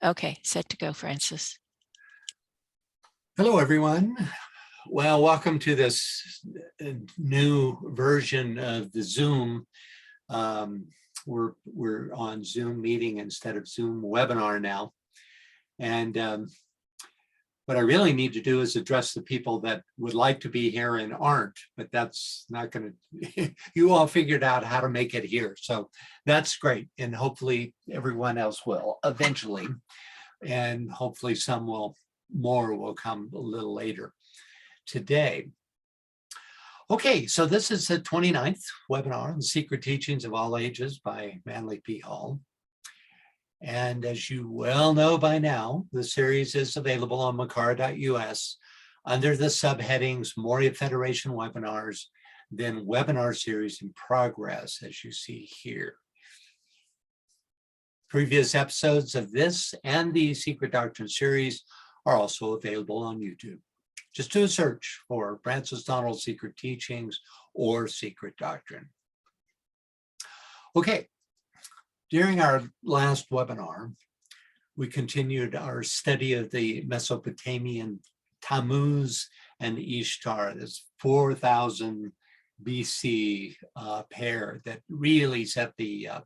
Okay, set to go, Francis. Hello, everyone. Well, welcome to this new version of the Zoom. We're on Zoom meeting instead of Zoom webinar now. And what I really need to do is address the people that would like to be here and aren't, but that's not going to, you all figured out how to make it here. So that's great. And hopefully everyone else will eventually. And hopefully more will come a little later today. Okay, so this is the 29th webinar on the Secret Teachings of All Ages by Manly P. Hall. And as you well know by now, the series is available on makara.us under the subheadings Moria Federation webinars, then webinar series in progress, as you see here. Previous episodes of this and the Secret Doctrine series are also available on YouTube. Just do a search for Francis Donald Secret Teachings or Secret Doctrine. Okay. During our last webinar, we continued our study of the Mesopotamian Tammuz and Ishtar, this 4000 BC pair that really set the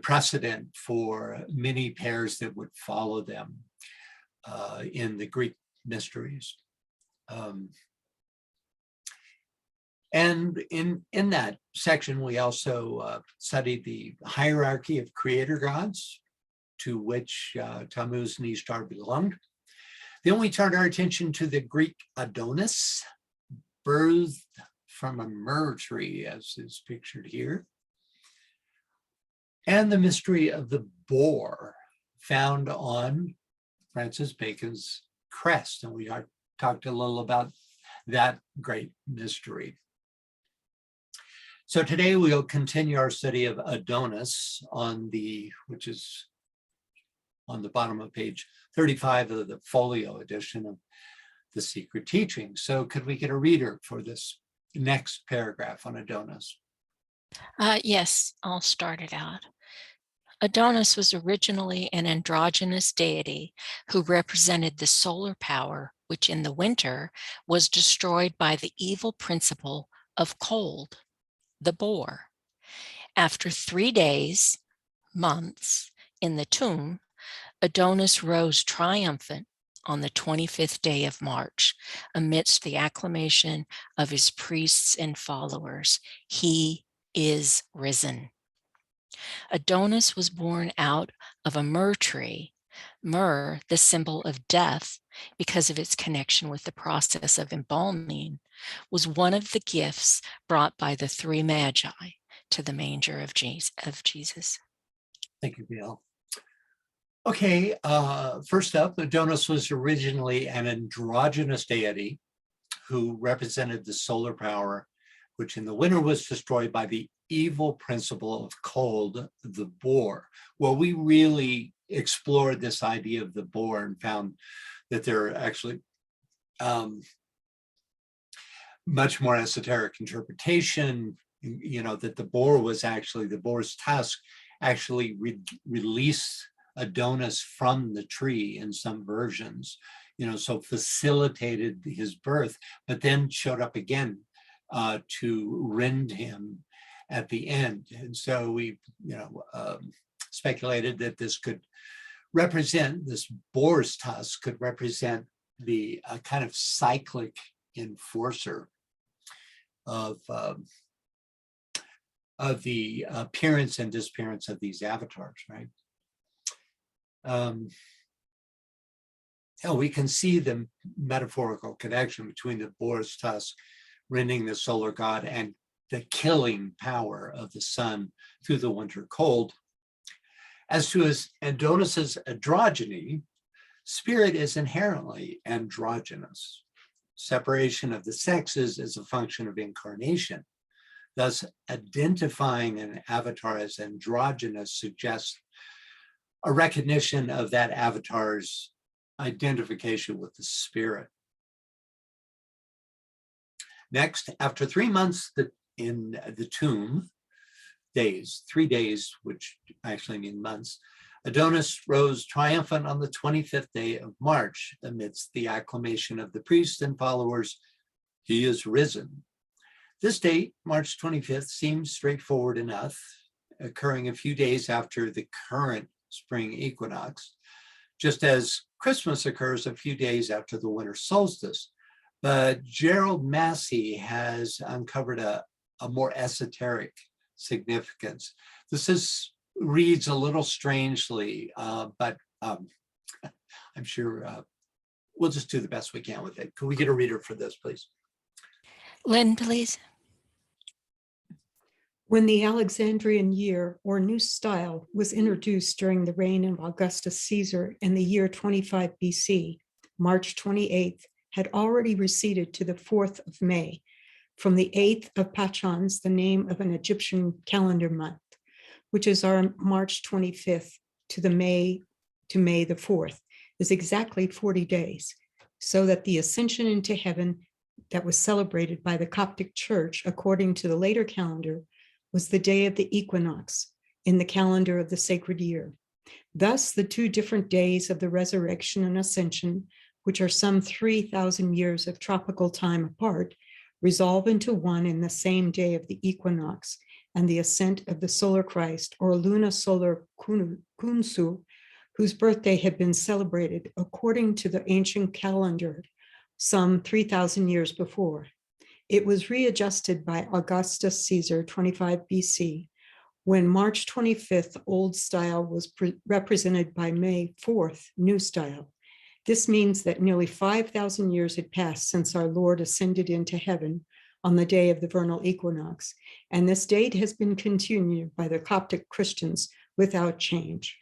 precedent for many pairs that would follow them in the Greek mysteries. And in that section, we also studied the hierarchy of creator gods to which Tammuz and Ishtar belonged. Then we turned our attention to the Greek Adonis, birthed from a myrrh tree, as is pictured here, and the mystery of the boar found on Francis Bacon's crest. And we talked a little about that great mystery. So today we'll continue our study of Adonis which is on the bottom of page 35 of the folio edition of the Secret Teachings. So could we get a reader for this next paragraph on Adonis? Yes, I'll start it out. Adonis was originally an androgynous deity who represented the solar power, which in the winter was destroyed by the evil principle of cold, the boar. After 3 days, months, in the tomb, Adonis rose triumphant on the 25th day of March, amidst the acclamation of his priests and followers. He is risen. Adonis was born out of a myrrh tree, myrrh, the symbol of death, because of its connection with the process of embalming, was one of the gifts brought by the 3 magi to the manger of Jesus. Thank you, Bill. Okay, first up, Adonis was originally an androgynous deity who represented the solar power, which in the winter was destroyed by the evil principle of cold, the boar. Well, we really explored this idea of the boar and found that there are actually much more esoteric interpretation, that the boar's tusk actually released Adonis from the tree in some versions, so facilitated his birth, but then showed up again to rend him at the end. And so we, speculated that this boar's tusk could represent the kind of cyclic enforcer of the appearance and disappearance of these avatars, right? We can see the metaphorical connection between the boar's tusk rending the solar god and the killing power of the sun through the winter cold. As to Adonis's androgyny, spirit is inherently androgynous. Separation of the sexes is a function of incarnation. Thus, identifying an avatar as androgynous suggests a recognition of that avatar's identification with the spirit. Next, after 3 months in the tomb, 3 days, which actually mean months, Adonis rose triumphant on the 25th day of March amidst the acclamation of the priests and followers. He is risen. This date, March 25th, seems straightforward enough, occurring a few days after the current spring equinox, just as Christmas occurs a few days after the winter solstice. But Gerald Massey has uncovered a more esoteric significance. This reads a little strangely, but I'm sure we'll just do the best we can with it. Can we get a reader for this, please? Lynn, please. When the Alexandrian year, or new style, was introduced during the reign of Augustus Caesar in the year 25 BC, March 28th had already receded to the 4th of May, from the 8th of Pachons, the name of an Egyptian calendar month, which is our March 25th to May the 4th, is exactly 40 days, so that the ascension into heaven that was celebrated by the Coptic Church according to the later calendar was the day of the equinox in the calendar of the sacred year. Thus, the two different days of the resurrection and ascension, which are some 3,000 years of tropical time apart, resolve into one in the same day of the equinox and the ascent of the solar Christ, or Luna Solar Kunsu, whose birthday had been celebrated according to the ancient calendar some 3,000 years before. It was readjusted by Augustus Caesar, 25 BC, when March 25th Old Style was represented by May 4th New Style. This means that nearly 5,000 years had passed since our Lord ascended into heaven on the day of the vernal equinox, and this date has been continued by the Coptic Christians without change.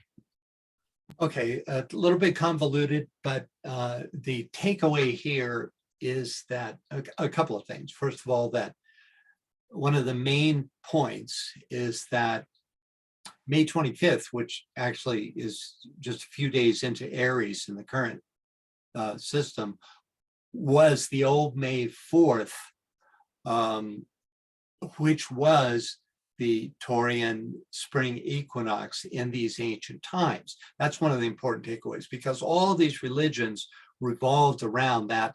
Okay, a little bit convoluted, but the takeaway here is that a couple of things. First of all, that one of the main points is that May 25th, which actually is just a few days into Aries in the current system, was the old May 4th, which was the Taurian spring equinox in these ancient times. That's one of the important takeaways, because all of these religions revolved around that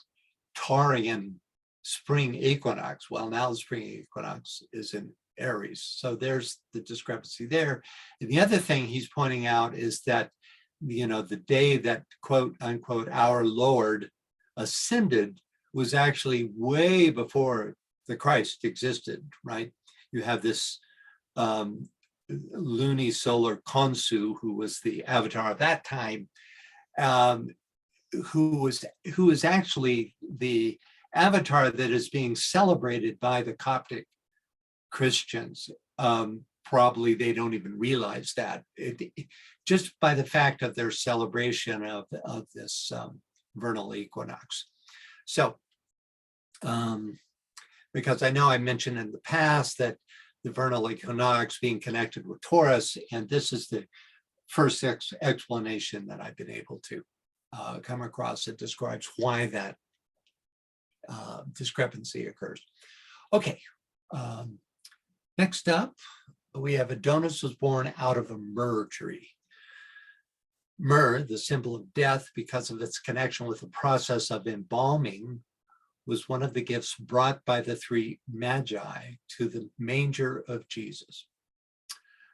Taurian spring equinox. Well, now the spring equinox is in Aries. So there's the discrepancy there. And the other thing he's pointing out is that, you know, the day that quote unquote our Lord ascended was actually way before the Christ existed, right? You have this Luni Solar Khonsu, who was the avatar of that time, who is actually the avatar that is being celebrated by the Coptic Christians. Probably they don't even realize that, just by the fact of their celebration of this vernal equinox. So, because I know I mentioned in the past that the vernal equinox being connected with Taurus, and this is the first explanation that I've been able to come across that describes why that discrepancy occurs. Okay, next up, we have Adonis was born out of a myrrh tree. Myrrh, the symbol of death because of its connection with the process of embalming, was one of the gifts brought by the three magi to the manger of Jesus.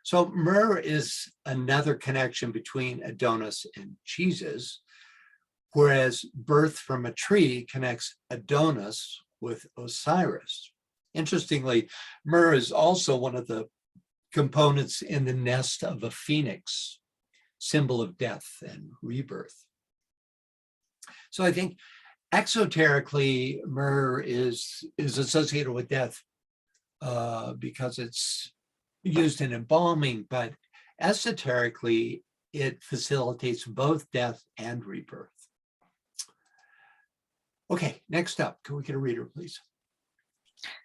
So myrrh is another connection between Adonis and Jesus, whereas birth from a tree connects Adonis with Osiris. Interestingly, myrrh is also one of the components in the nest of a phoenix, symbol of death and rebirth. So I think exoterically, myrrh is associated with death because it's used in embalming, but esoterically, it facilitates both death and rebirth. Okay, next up, can we get a reader, please?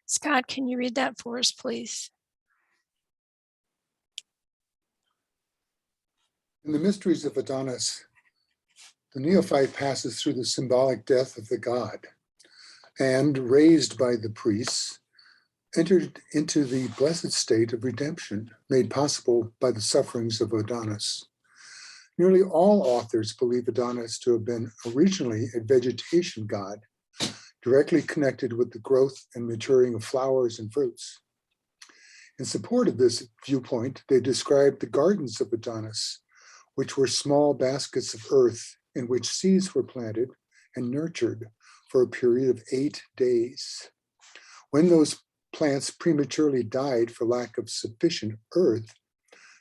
Scott, can you read that for us, please? In the mysteries of Adonis, the neophyte passes through the symbolic death of the god and, raised by the priests, entered into the blessed state of redemption made possible by the sufferings of Adonis. Nearly all authors believe Adonis to have been originally a vegetation god, directly connected with the growth and maturing of flowers and fruits. In support of this viewpoint, they described the Gardens of Adonis, which were small baskets of earth in which seeds were planted and nurtured for a period of 8 days. When those plants prematurely died for lack of sufficient earth,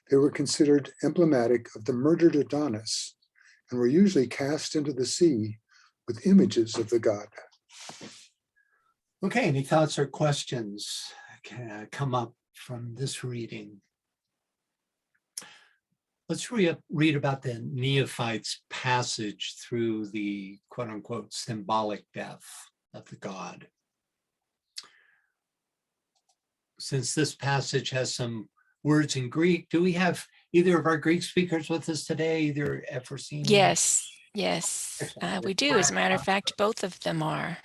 they were considered emblematic of the murdered Adonis and were usually cast into the sea with images of the god. Okay, any thoughts or questions come up from this reading? Let's read about the neophyte's passage through the quote unquote symbolic death of the god. Since this passage has some words in Greek, do we have either of our Greek speakers with us today, either Ephraim? Yes, we do. As a matter of fact, both of them are.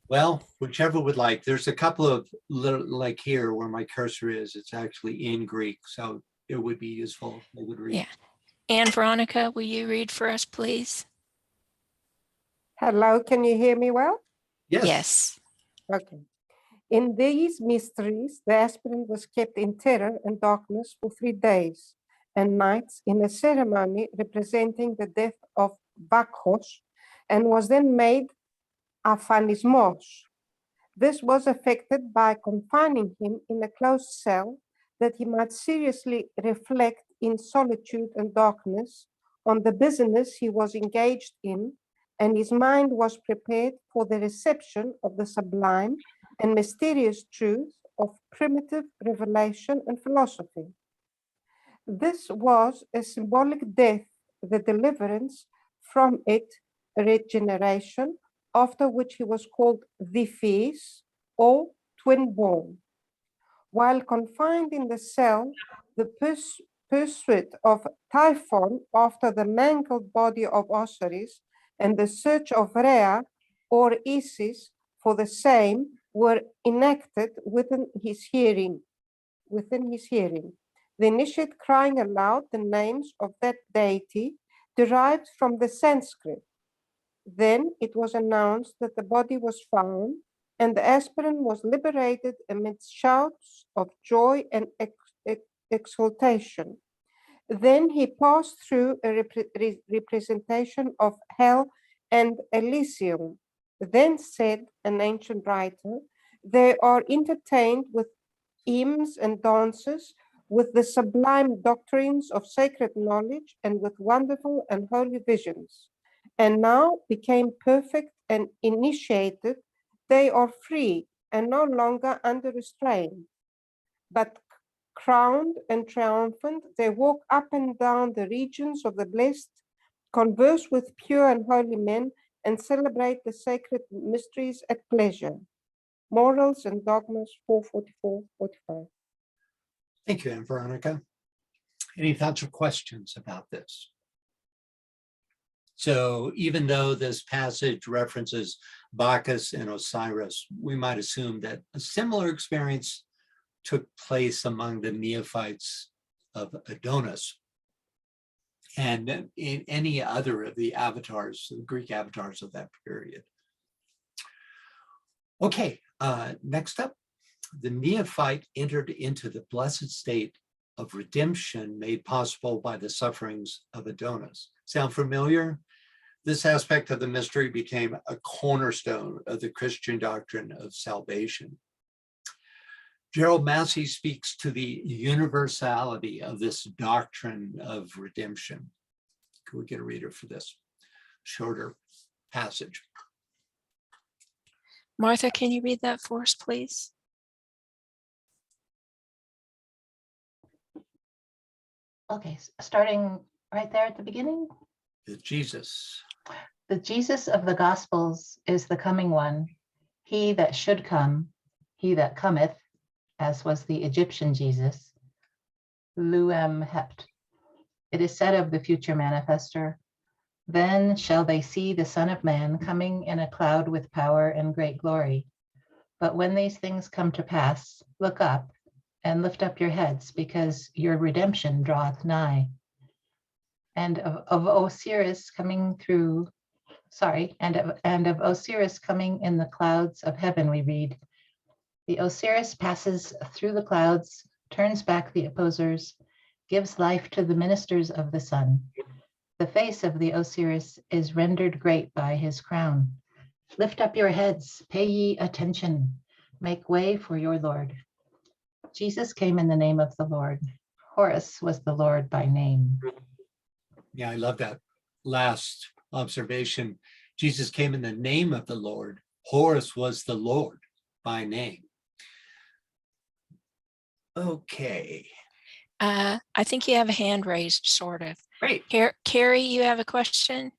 Well, whichever would like. There's a couple of little, like here where my cursor is, it's actually in Greek, so it would be useful. They would read. Yeah. And Veronica, will you read for us, please? Hello, can you hear me well? Yes. Okay. In these mysteries, the aspirant was kept in terror and darkness for 3 days and nights in a ceremony representing the death of Bacchus, and was then made aphanismos. This was effected by confining him in a closed cell that he might seriously reflect in solitude and darkness on the business he was engaged in, and his mind was prepared for the reception of the sublime and mysterious truth of primitive revelation and philosophy. This was a symbolic death, the deliverance from it, regeneration, after which he was called the Feast or twin-born. While confined in the cell, the pursuit of Typhon after the mangled body of Osiris and the search of Rhea or Isis for the same were enacted within his hearing. The initiate crying aloud the names of that deity derived from the Sanskrit. Then it was announced that the body was found, and the aspirant was liberated amidst shouts of joy and exultation. Then he passed through a representation of hell and Elysium. Then said an ancient writer, they are entertained with hymns and dances, with the sublime doctrines of sacred knowledge, and with wonderful and holy visions. And now became perfect and initiated, they are free and no longer under restraint. But crowned and triumphant, they walk up and down the regions of the blessed, converse with pure and holy men, and celebrate the sacred mysteries at pleasure. Morals and Dogmas 444-45. Thank you, Aunt Veronica. Any thoughts or questions about this? So even though this passage references Bacchus and Osiris, we might assume that a similar experience took place among the neophytes of Adonis and in any other of the avatars, the Greek avatars of that period. Okay, next up, the neophyte entered into the blessed state of redemption made possible by the sufferings of Adonis. Sound familiar? This aspect of the mystery became a cornerstone of the Christian doctrine of salvation. Gerald Massey speaks to the universality of this doctrine of redemption. Can we get a reader for this shorter passage? Martha, can you read that for us, please? Okay, starting right there at the beginning. The Jesus. The Jesus of the Gospels is the coming one, he that should come, he that cometh, as was the Egyptian Jesus, Luem Hept. It is said of the future manifester, then shall they see the Son of Man coming in a cloud with power and great glory. But when these things come to pass, look up and lift up your heads, because your redemption draweth nigh. and of Osiris coming through, and of Osiris coming in the clouds of heaven, we read, the Osiris passes through the clouds, turns back the opposers, gives life to the ministers of the sun. The face of the Osiris is rendered great by his crown. Lift up your heads, pay ye attention, make way for your Lord. Jesus came in the name of the Lord. Horus was the Lord by name. Yeah, I love that last observation. Jesus came in the name of the Lord. Horus was the Lord by name. Okay. I think you have a hand raised, sort of. Great. Carrie, you have a question?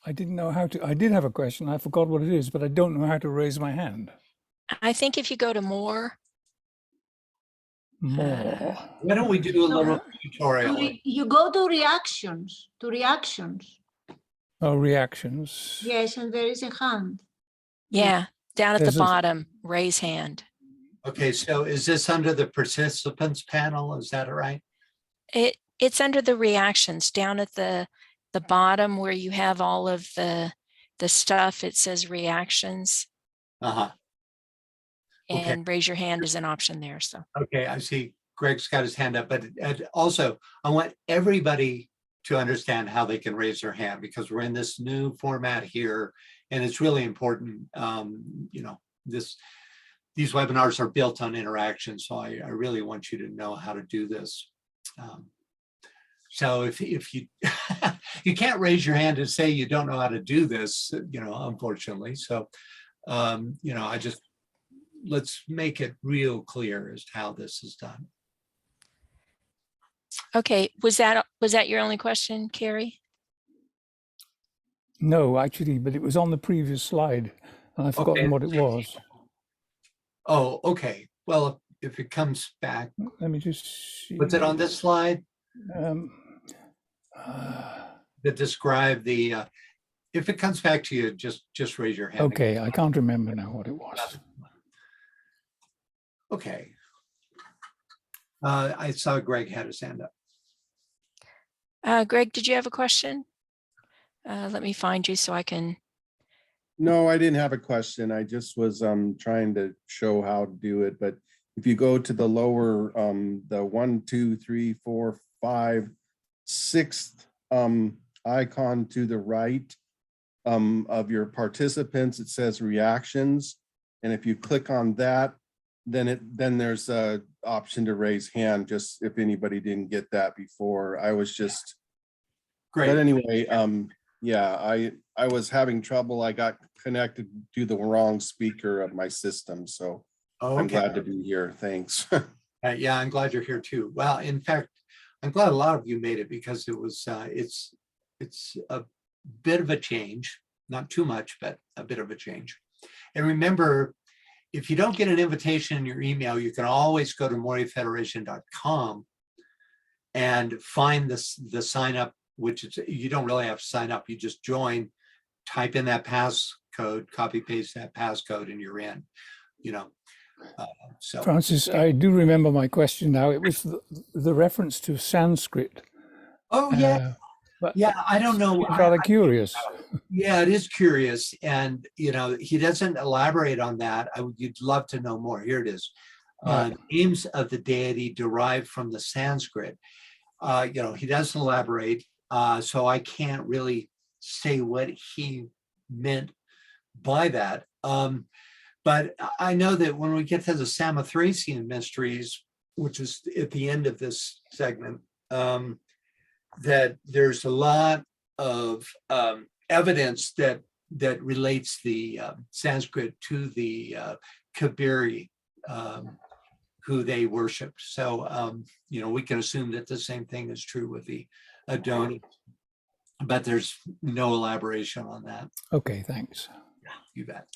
I didn't know how to, I did have a question. I forgot what it is, but I don't know how to raise my hand. I think if you go to more. More. Why don't we do a little tutorial? You go to reactions, Oh, reactions. Yes, and there is a hand. Yeah, down at the There's a- bottom, raise hand. Okay, so is this under the participants panel? Is that right? It's under the reactions down at the bottom where you have all of the stuff. It says reactions, Uh-huh. Okay. and raise your hand is an option there. So Okay, I see Greg's got his hand up, but also I want everybody to understand how they can raise their hand, because we're in this new format here, and it's really important. You know, these webinars are built on interaction, so I really want you to know how to do this. So if you you can't raise your hand and say you don't know how to do this, you know, unfortunately. So you know, let's make it real clear as to how this is done. okay, was that your only question, Carrie? No, actually, but it was on the previous slide and I've forgotten what it was. Oh, okay. Well, if it comes back, Let me just see. was it on this slide that describe the, if it comes back to you, just raise your hand. Okay, I can't remember now what it was. Okay. I saw Greg had his hand up. Greg, did you have a question? Let me find you so I can. No, I didn't have a question. I just was trying to show how to do it. But if you go to the lower, the 1, 2, 3, 4, 5, 6th icon to the right of your participants, it says reactions. And if you click on that, then there's a option to raise hand, just if anybody didn't get that before. I was just Great. But anyway, yeah, I was having trouble. I got connected to the wrong speaker of my system, so I'm glad to be here. Thanks. Yeah, I'm glad you're here too. Well, in fact, I'm glad a lot of you made it, because it was it's a bit of a change, not too much, but a bit of a change. And remember, if you don't get an invitation in your email, you can always go to morifederation.com and find the sign up, which is, you don't really have to sign up. You just join, type in that passcode, copy paste that passcode, and you're in. You know, so Francis, I do remember my question now. It was the reference to Sanskrit. oh yeah, But yeah. I don't know. it's rather curious. Yeah, it is curious, and you know, he doesn't elaborate on that. You'd love to know more. Here it is. Right. Names of the deity derived from the Sanskrit. You know, he doesn't elaborate, so I can't really say what he meant by that. But I know that when we get to the Samothracian mysteries, which is at the end of this segment, that there's a lot of evidence that relates the Sanskrit to the Kabiri, who they worshipped. So, you know, we can assume that the same thing is true with the Adonis, but there's no elaboration on that. Okay, thanks. You bet.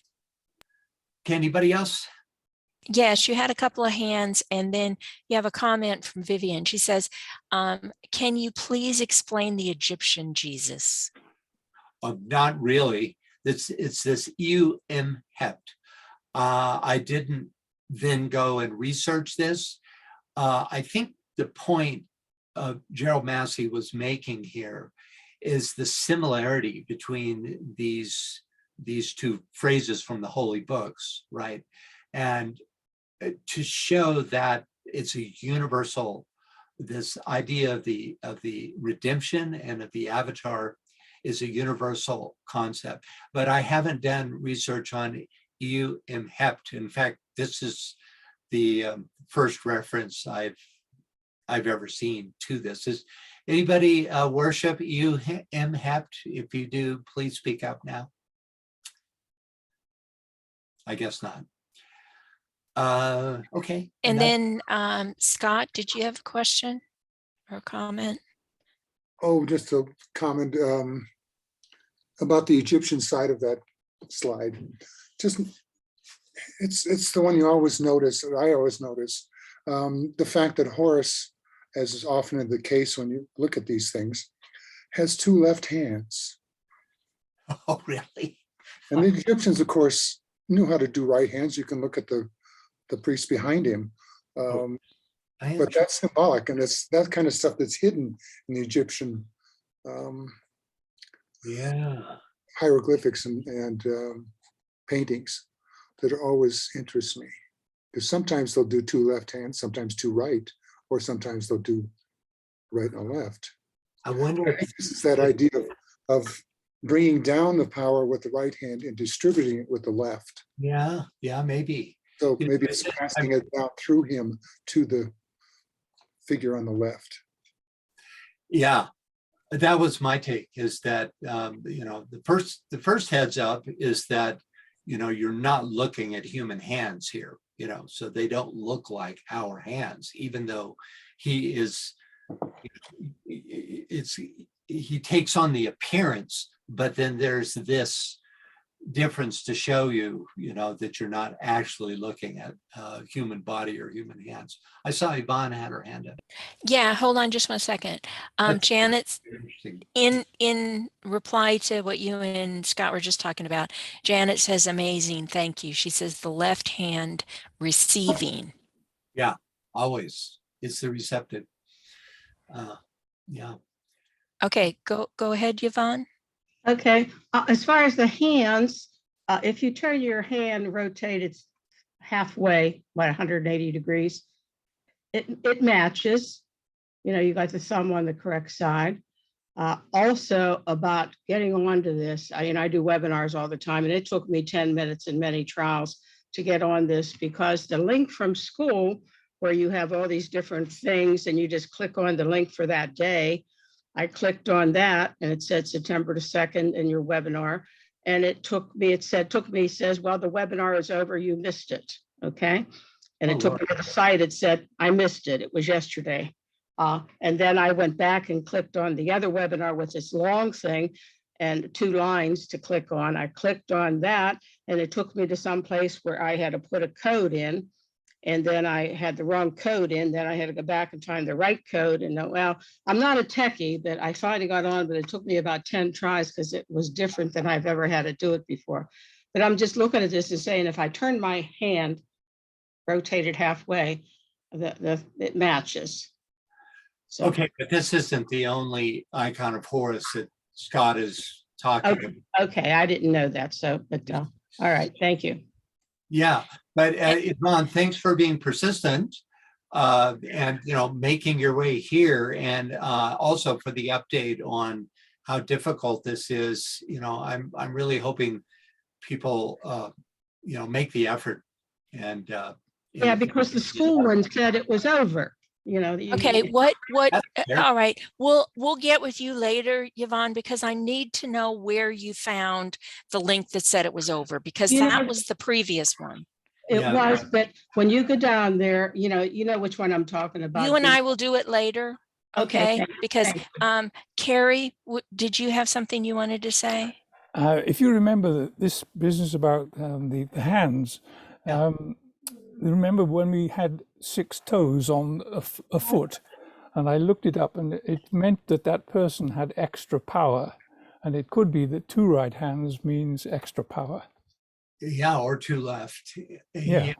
Okay, anybody else? Yes, you had a couple of hands, and then you have a comment from Vivian. She says, can you please explain the Egyptian Jesus? Not really. It's this Hept. I didn't then go and research this. I think the point Gerald Massey was making here is the similarity between these two phrases from the holy books, right? And to show that it's a universal, this idea of the redemption and of the avatar is a universal concept. But I haven't done research on Eu Imhept. In fact, this is the first reference I've ever seen to this. Is anybody worship Eu Imhept? If you do, please speak up now. I guess not. Okay. And then Scott, did you have a question or comment? Oh, just a comment about the Egyptian side of that slide. Just it's the one you always notice, or I always notice, the fact that Horus, as is often the case when you look at these things, has two left hands. Oh, really? And the Egyptians, of course, knew how to do right hands. You can look at the priest behind him. But that's symbolic, and it's that kind of stuff that's hidden in the Egyptian hieroglyphics and paintings that always interest me. Because sometimes they'll do two left hands, sometimes two right, or sometimes they'll do right and left. I wonder if this is that idea of bringing down the power with the right hand and distributing it with the left. Yeah, maybe. So maybe it's passing it down through him to the figure on the left. Yeah, that was my take, is that the first heads up is that you're not looking at human hands here, so they don't look like our hands, even though he is, he takes on the appearance, but then there's this difference to show you, that you're not actually looking at human body or human hands. I saw Yvonne had her hand up. Yeah, hold on just 1 second. Janet's in reply to what you and Scott were just talking about. Janet says, amazing, thank you. She says the left hand receiving. Yeah, always. It's the receptive. Yeah. Okay, go ahead, Yvonne. Okay, as far as the hands, if you turn your hand, rotate it halfway, 180 degrees, it matches. You got the thumb on the correct side. Also about getting onto this, I do webinars all the time, and it took me 10 minutes and many trials to get on this, because the link from school, where you have all these different things and you just click on the link for that day, I clicked on that and it said September the 2nd in your webinar. And it says, well, the webinar is over, you missed it. Okay. And it took me to the site, it said, I missed it. It was yesterday. And then I went back and clicked on the other webinar with this long thing and 2 lines to click on. I clicked on that and it took me to some place where I had to put a code in. And then I had the wrong code in, then I had to go back and find the right code. And well, I'm not a techie, but I finally got on, but it took me about 10 tries because it was different than I've ever had to do it before. But I'm just looking at this and saying, if I turn my hand, rotate it halfway, it matches. So, okay, but this isn't the only icon of Horus that Scott is talking about. Okay, I didn't know that. So, but all right, thank you. Yeah, but Yvonne, thanks for being persistent and making your way here, and also for the update on how difficult this is. I'm really hoping people make the effort, and yeah, because the school one said it was over. Okay, what all right, we'll get with you later, Yvonne, because I need to know where you found the link that said it was over, because that was the previous one. It was, but when you go down there, you know which one I'm talking about. You and I will do it later, okay? Because Carrie, did you have something you wanted to say? If you remember this business about the hands, remember when we had 6 toes on a foot, and I looked it up, and it meant that person had extra power, and it could be that 2 right hands means extra power. Yeah, or 2 left. Yeah.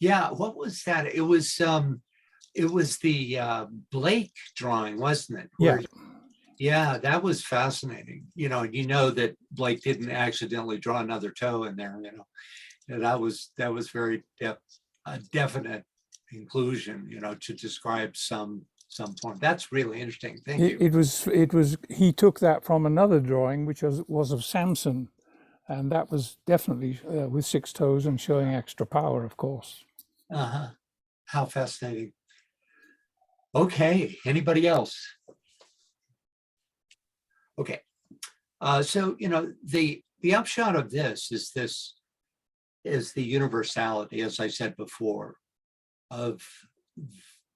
Yeah. What was that? It was it was the Blake drawing, wasn't it? Yeah. Yeah, that was fascinating. You know that Blake didn't accidentally draw another toe in there. And that was very a definite inclusion. To describe some form. That's really interesting. Thank you. It was he took that from another drawing, which was of Samson, and that was definitely with 6 toes and showing extra power, of course. How fascinating. Okay, anybody else? Okay, so the upshot of this is the universality, as I said before, of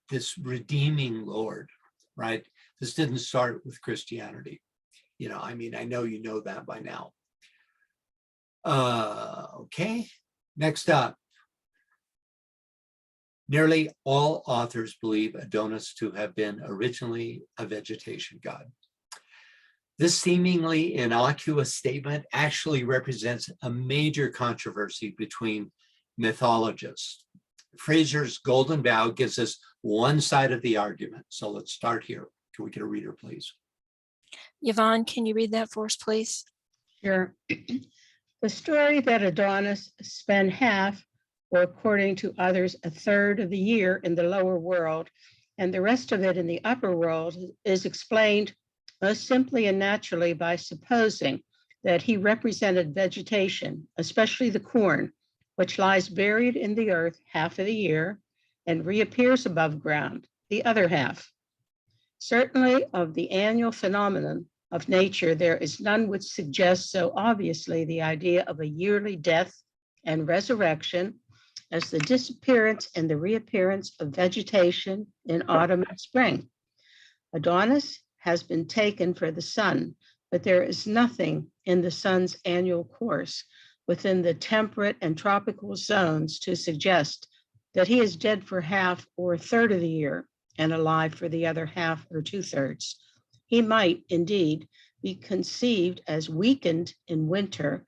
this redeeming Lord, right? This didn't start with Christianity. I know you know that by now. Okay, next up. Nearly all authors believe Adonis to have been originally a vegetation god. This seemingly innocuous statement actually represents a major controversy between mythologists. Fraser's Golden Bough gives us one side of the argument. So let's start here. Can we get a reader, please? Yvonne, can you read that for us, please? Sure. The story that Adonis spent half, or according to others, a third of the year in the lower world, and the rest of it in the upper world, is explained most simply and naturally by supposing that he represented vegetation, especially the corn, which lies buried in the earth half of the year and reappears above ground the other half. Certainly of the annual phenomenon of nature, there is none which suggests so obviously the idea of a yearly death and resurrection as the disappearance and the reappearance of vegetation in autumn and spring. Adonis has been taken for the sun, but there is nothing in the sun's annual course within the temperate and tropical zones to suggest that he is dead for half or a third of the year and alive for the other half or 2/3. He might indeed be conceived as weakened in winter,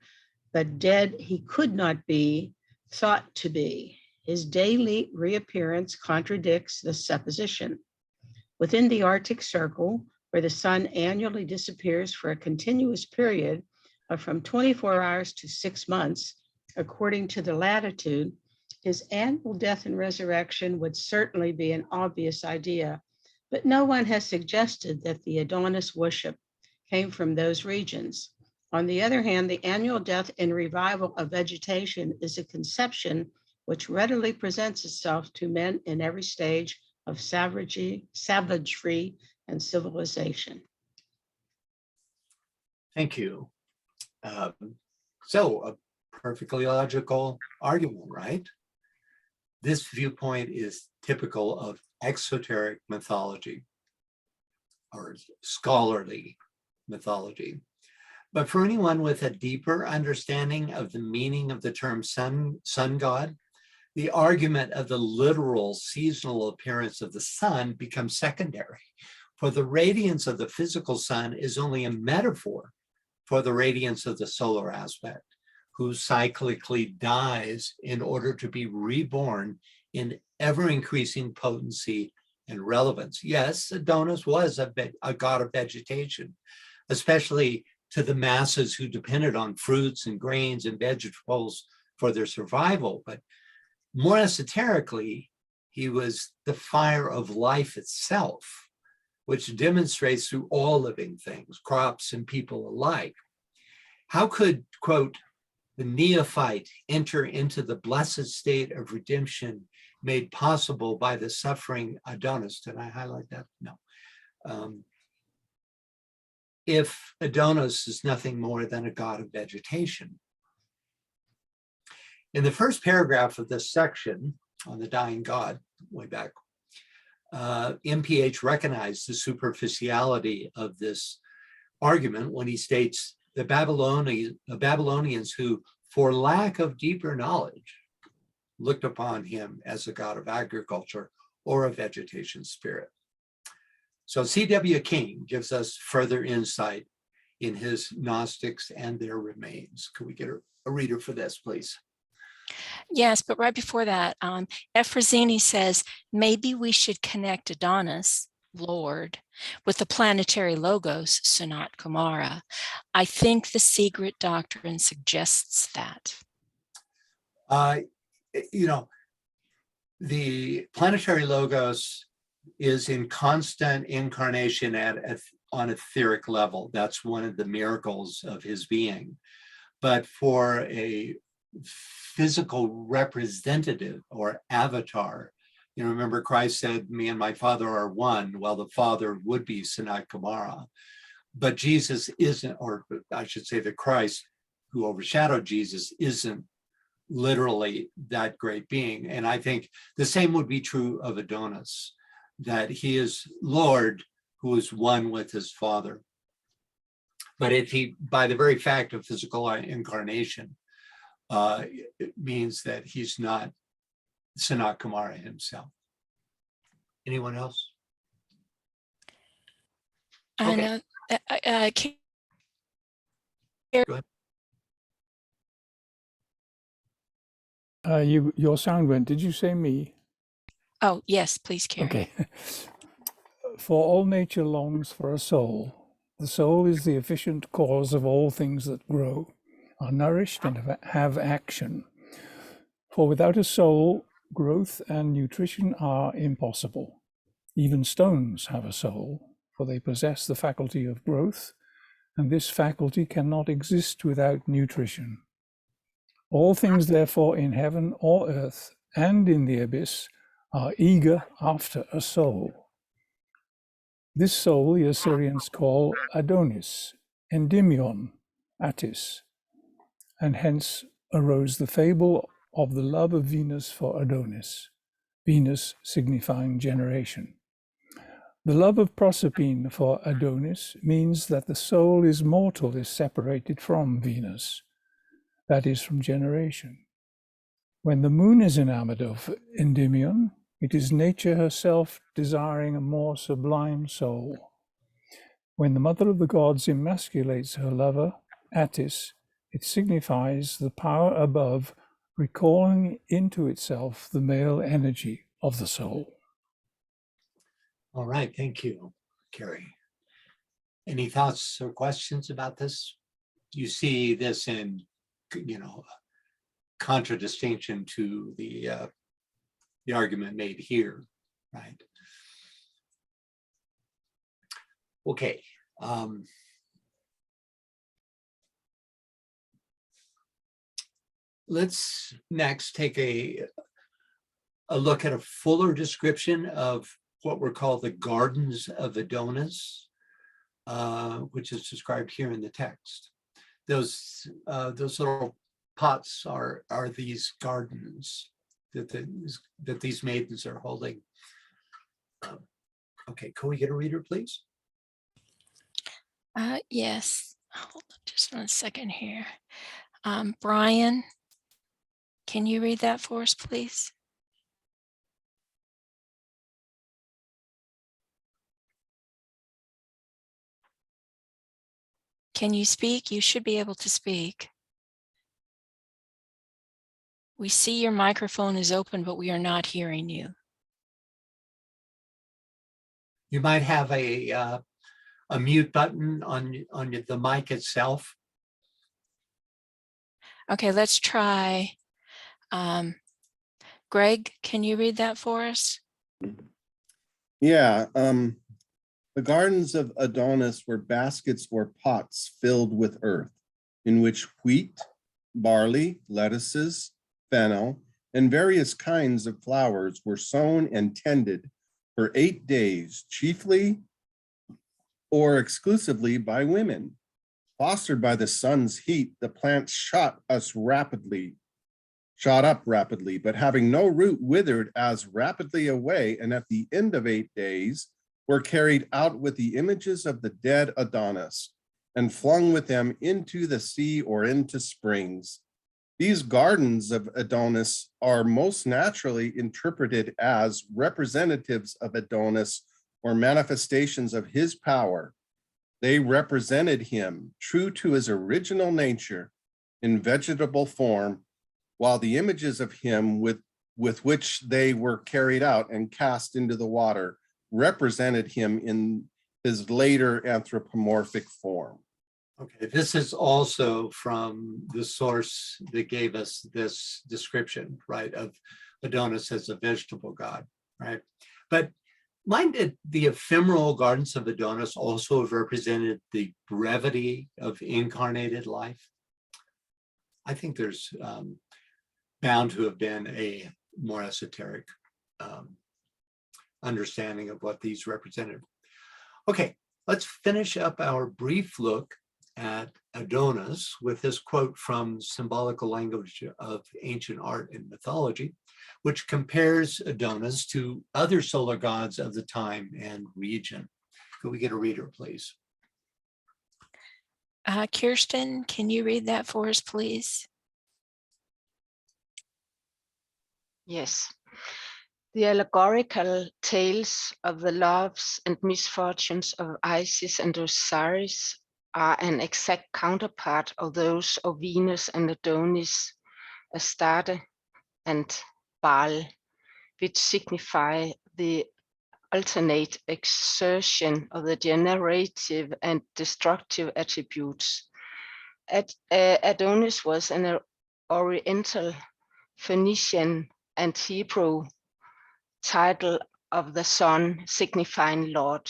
but dead he could not be thought to be. His daily reappearance contradicts the supposition. Within the Arctic Circle, where the sun annually disappears for a continuous period of from 24 hours to 6 months, according to the latitude, his annual death and resurrection would certainly be an obvious idea, but no one has suggested that the Adonis worship came from those regions. On the other hand, the annual death and revival of vegetation is a conception which readily presents itself to men in every stage of savagery and civilization. Thank you. So a perfectly logical argument, right? This viewpoint is typical of exoteric mythology or scholarly mythology. But for anyone with a deeper understanding of the meaning of the term sun god, the argument of the literal seasonal appearance of the sun becomes secondary. For the radiance of the physical sun is only a metaphor for the radiance of the solar aspect, who cyclically dies in order to be reborn in ever-increasing potency and relevance. Yes, Adonis was a god of vegetation, especially to the masses who depended on fruits and grains and vegetables for their survival. But more esoterically, he was the fire of life itself, which demonstrates through all living things, crops and people alike. How could, quote, the neophyte enter into the blessed state of redemption made possible by the suffering Adonis? Did I highlight that? No. If Adonis is nothing more than a god of vegetation. In the first paragraph of this section on the dying god, way back, MPH recognized the superficiality of this argument when he states the Babylonians who, for lack of deeper knowledge, looked upon him as a god of agriculture or a vegetation spirit. So C.W. King gives us further insight in his Gnostics and their remains. Could we get a reader for this, please? Yes, but right before that, Efrosini says, maybe we should connect Adonis, Lord, with the planetary logos, Sanat Kumara. I think the secret doctrine suggests that. You know, the planetary logos is in constant incarnation on etheric level. That's one of the miracles of his being. But for a physical representative or avatar, you know, remember Christ said, me and my Father are one. Well, the Father would be Sanat Kumara. But Jesus isn't, or I should say the Christ who overshadowed Jesus isn't literally that great being. And I think the same would be true of Adonis, that he is Lord who is one with his Father. But if he, by the very fact of physical incarnation, it means that he's not Sanat Kumara himself. Anyone else? I Okay. know. Go ahead. Your sound went. Did you say me? Oh, yes, please, Carrie. Okay. For all nature longs for a soul. The soul is the efficient cause of all things that grow, are nourished, and have action. For without a soul, growth and nutrition are impossible. Even stones have a soul, for they possess the faculty of growth, and this faculty cannot exist without nutrition. All things, therefore, in heaven or earth and in the abyss are eager after a soul. This soul the Assyrians call Adonis, Endymion, Atis, and hence arose the fable of the love of Venus for Adonis, Venus signifying generation. The love of Proserpine for Adonis means that the soul is mortal, is separated from Venus, that is, from generation. When the moon is enamored of Endymion, it is nature herself desiring a more sublime soul. When the mother of the gods emasculates her lover, Attis, it signifies the power above recalling into itself the male energy of the soul. All right, thank you, Carrie. Any thoughts or questions about this? You see this in, you know, contradistinction to the argument made here, right? Okay. Let's next take a look at a fuller description of what were called the Gardens of Adonis, which is described here in the text. Those little pots are these gardens that these maidens are holding. Okay, can we get a reader, please? Yes. Hold on just 1 second here. Brian, can you read that for us, please? Can you speak? You should be able to speak. We see your microphone is open, but we are not hearing you. You might have a mute button on the mic itself. Okay, let's try. Greg, can you read that for us? Yeah, the gardens of Adonis were baskets or pots filled with earth, in which wheat, barley, lettuces, fennel, and various kinds of flowers were sown and tended for 8 days, chiefly or exclusively by women. Fostered by the sun's heat, the plants shot up rapidly, but having no root, withered as rapidly away, and at the end of 8 days were carried out with the images of the dead Adonis and flung with them into the sea or into springs. These gardens of Adonis are most naturally interpreted as representatives of Adonis or manifestations of his power. They represented him, true to his original nature, in vegetable form, while the images of him with which they were carried out and cast into the water represented him in his later anthropomorphic form. Okay, this is also from the source that gave us this description, right, of Adonis as a vegetable god, right? But minded the ephemeral Gardens of Adonis also have represented the brevity of incarnated life? I think there's bound to have been a more esoteric understanding of what these represented. Okay, let's finish up our brief look at Adonis with this quote from Symbolical Language of Ancient Art and Mythology, which compares Adonis to other solar gods of the time and region. Could we get a reader, please? Kirsten, can you read that for us, please? Yes. The allegorical tales of the loves and misfortunes of Isis and Osiris are an exact counterpart of those of Venus and Adonis, Astarte and Baal, which signify the alternate exertion of the generative and destructive attributes. Adonis was an Oriental, Phoenician, and Hebrew title of the sun signifying Lord,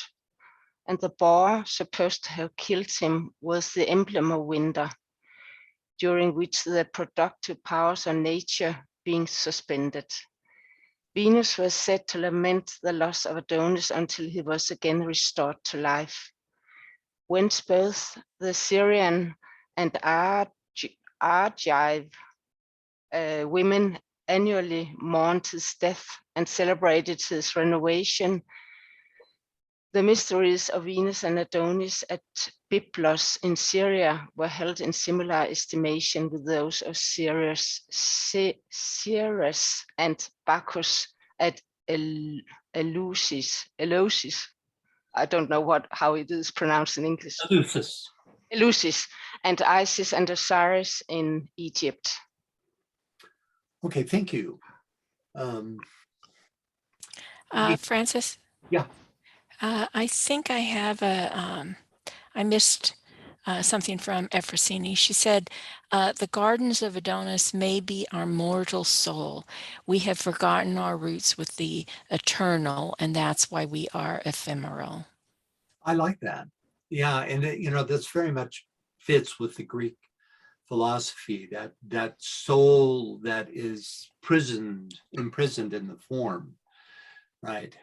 and the boar supposed to have killed him was the emblem of winter, during which the productive powers of nature being suspended. Venus was said to lament the loss of Adonis until he was again restored to life, whence both the Syrian and Argive women annually mourned his death and celebrated his renovation. The mysteries of Venus and Adonis at Byblos in Syria were held in similar estimation with those of Ceres and Bacchus at Eleusis. I don't know how it is pronounced in English. Eleusis, and Isis and Osiris in Egypt. Okay, thank you. Francis? Yeah. I think I have I missed something from Ephrosyne. She said, the Gardens of Adonis may be our mortal soul. We have forgotten our roots with the eternal, and that's why we are ephemeral. I like that. Yeah, and that's very much fits with the Greek philosophy, that soul that is imprisoned in the form, right?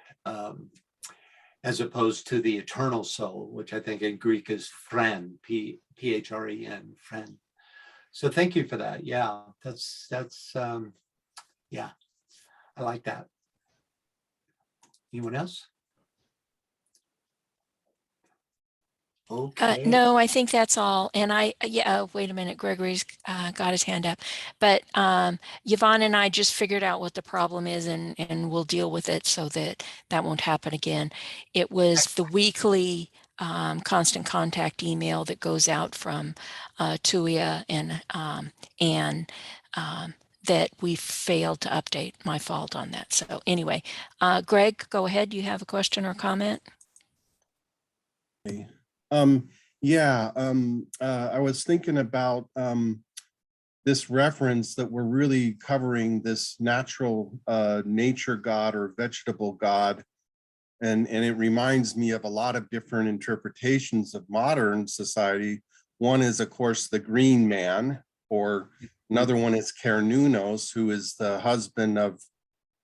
As opposed to the eternal soul, which I think in Greek is phren, P-H-R-E-N, phren. So thank you for that. Yeah, that's yeah, I like that. Anyone else? Okay. No, I think that's all. And wait a minute, Gregory's got his hand up. But Yvonne and I just figured out what the problem is, and we'll deal with it so that won't happen again. It was the weekly constant contact email that goes out from Tuia and Anne that we failed to update. My fault on that. So anyway, Greg, go ahead. You have a question or comment? I was thinking about this reference that we're really covering this natural nature god or vegetable god. And it reminds me of a lot of different interpretations of modern society. One is, of course, the green man, or another one is Cernunnos, who is the husband of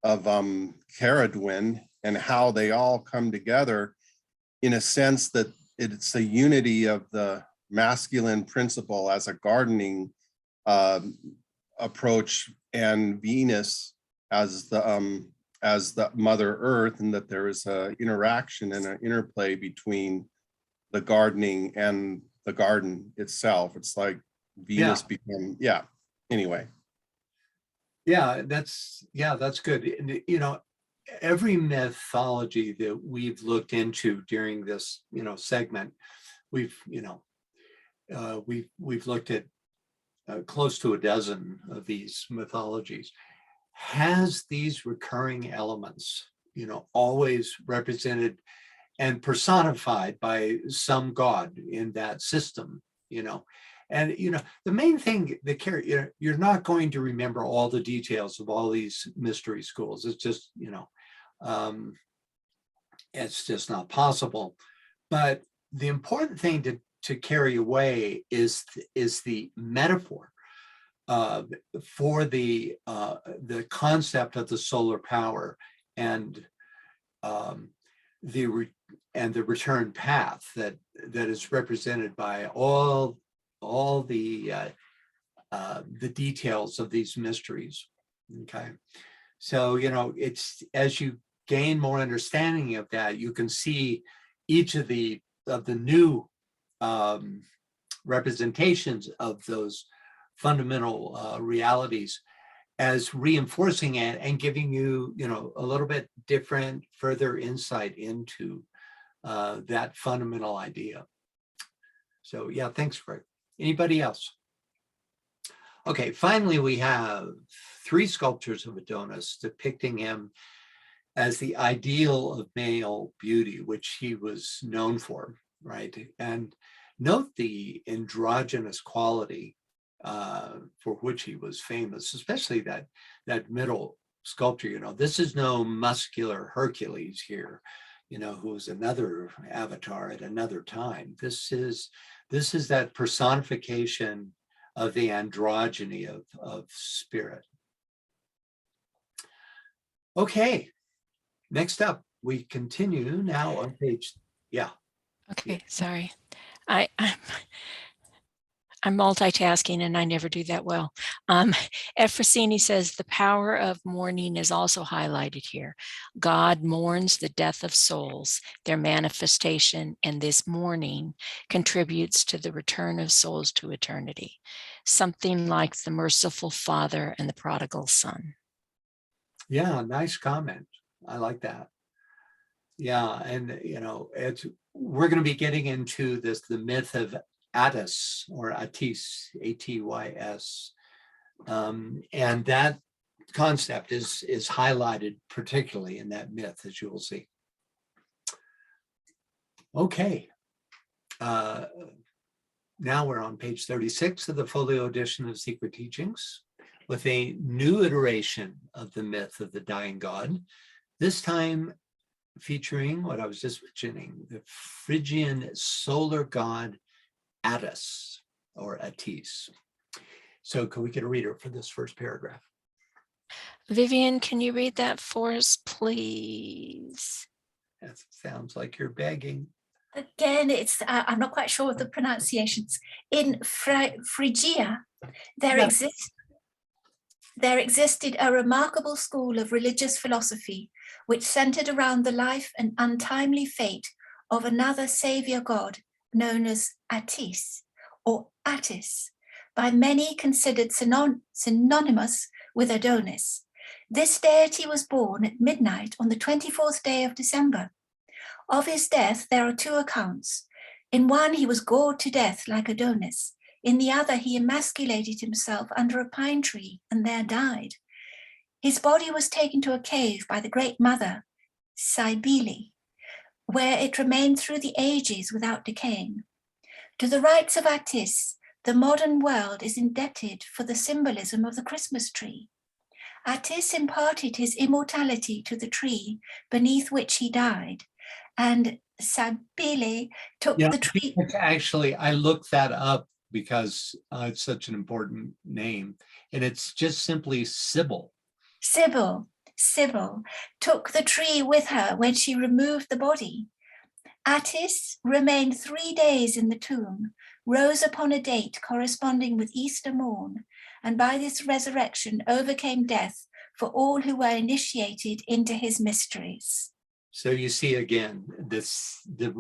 Caradwin, and how they all come together in a sense that it's a unity of the masculine principle as a gardening approach, and Venus as the Mother Earth, and that there is an interaction and an interplay between the gardening and the garden itself. It's like Venus became, anyway. Yeah, that's good. And, every mythology that we've looked into during this, segment, we've looked at close to a dozen of these mythologies, has these recurring elements, always represented and personified by some god in that system, And, the main thing that you're not going to remember all the details of all these mystery schools. It's just, it's just not possible. But the important thing to carry away is the metaphor for the concept of the solar power and the return path that is represented by all the details of these mysteries. Okay, so it's as you gain more understanding of that, you can see each of the new representations of those fundamental realities as reinforcing it and giving you, a little bit different, further insight into that fundamental idea. So yeah, thanks, Greg. Anybody else? Okay, finally, we have 3 sculptures of Adonis depicting him as the ideal of male beauty, which he was known for, right? And note the androgynous quality for which he was famous, especially that middle sculpture. This is no muscular Hercules here, who's another avatar at another time. This is that personification of the androgyny of spirit. Okay, next up, we continue now on page, yeah. Okay, sorry. I'm multitasking and I never do that well. Efrosini says the power of mourning is also highlighted here. God mourns the death of souls, their manifestation, and this mourning contributes to the return of souls to eternity. Something like the merciful Father and the prodigal son. Yeah, nice comment. I like that. Yeah, and we're going to be getting into the myth of Atis or Atis, A-T-Y-S, and that concept is highlighted particularly in that myth, as you will see. Okay, now we're on page 36 of the folio edition of Secret Teachings with a new iteration of the myth of the dying god, this time featuring what I was just mentioning, the Phrygian solar god Atis or Atis. So can we get a reader for this first paragraph? Vivian, can you read that for us, please? That sounds like you're begging. Again, it's I'm not quite sure of the pronunciations. In Phrygia, there existed a remarkable school of religious philosophy which centered around the life and untimely fate of another savior god known as Atis or Atis, by many considered synonymous with Adonis. This deity was born at midnight on the 24th day of December. Of his death, there are 2 accounts. In one, he was gored to death like Adonis. In the other, he emasculated himself under a pine tree and there died. His body was taken to a cave by the great mother, Cybele, where it remained through the ages without decaying. To the Rights of Atis, the modern world is indebted for the symbolism of the Christmas tree. Atis imparted his immortality to the tree beneath which he died, and Cybele took the tree. Actually, I looked that up because it's such an important name, and it's just simply Sybil. Sybil took the tree with her when she removed the body. Atis remained 3 days in the tomb, rose upon a date corresponding with Easter morn, and by this resurrection overcame death for all who were initiated into his mysteries. So you see again the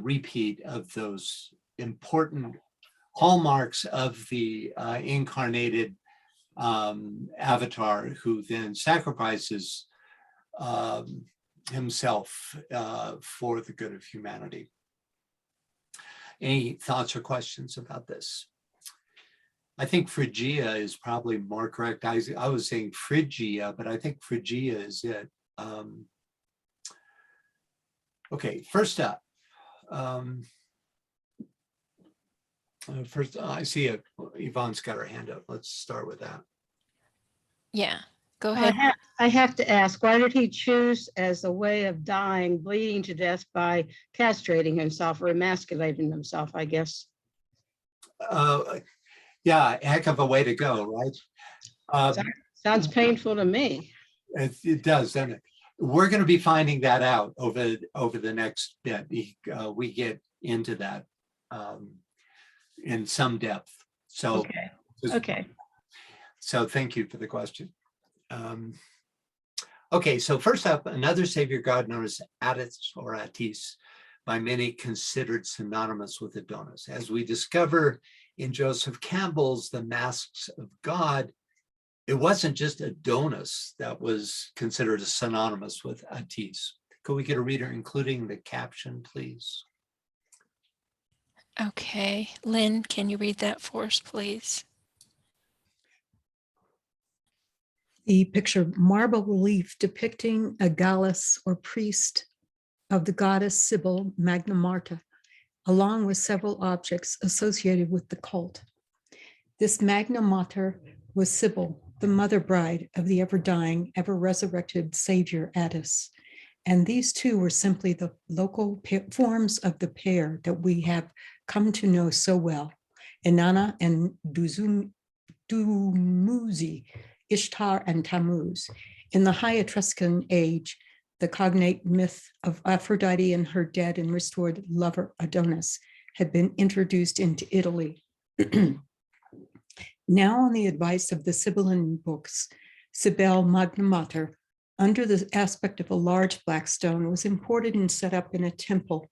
repeat of those important hallmarks of the incarnated avatar who then sacrifices himself for the good of humanity. Any thoughts or questions about this? I think Phrygia is probably more correct. I was saying Phrygia, but I think Phrygia is it. Okay, first up. First, I see Yvonne's got her hand up. Let's start with that. Yeah, go ahead. I have to ask, why did he choose as a way of dying, bleeding to death by castrating himself or emasculating himself, I guess? Yeah, heck of a way to go, right? Sounds painful to me. It does, doesn't it? We're going to be finding that out over the next bit. We get into that in some depth. So, Okay. So thank you for the question. Okay, so first up, another savior god known as Atis or Atis, by many considered synonymous with Adonis. As we discover in Joseph Campbell's The Masks of God, it wasn't just Adonis that was considered synonymous with Atis. Could we get a reader including the caption, please? Okay, Lynn, can you read that for us, please? The picture marble relief depicting a Gallus or priest of the goddess Sibyl Magna Marta, along with several objects associated with the cult. This Magna Mater was Sibyl, the mother bride of the ever-dying, ever-resurrected savior Atis. And these two were simply the local forms of the pair that we have come to know so well, Inanna and Dumuzi, Ishtar and Tammuz. In the High Etruscan age, the cognate myth of Aphrodite and her dead and restored lover Adonis had been introduced into Italy. Now, on the advice of the Sibylline books, Sibyl Magna Mater, under the aspect of a large black stone, was imported and set up in a temple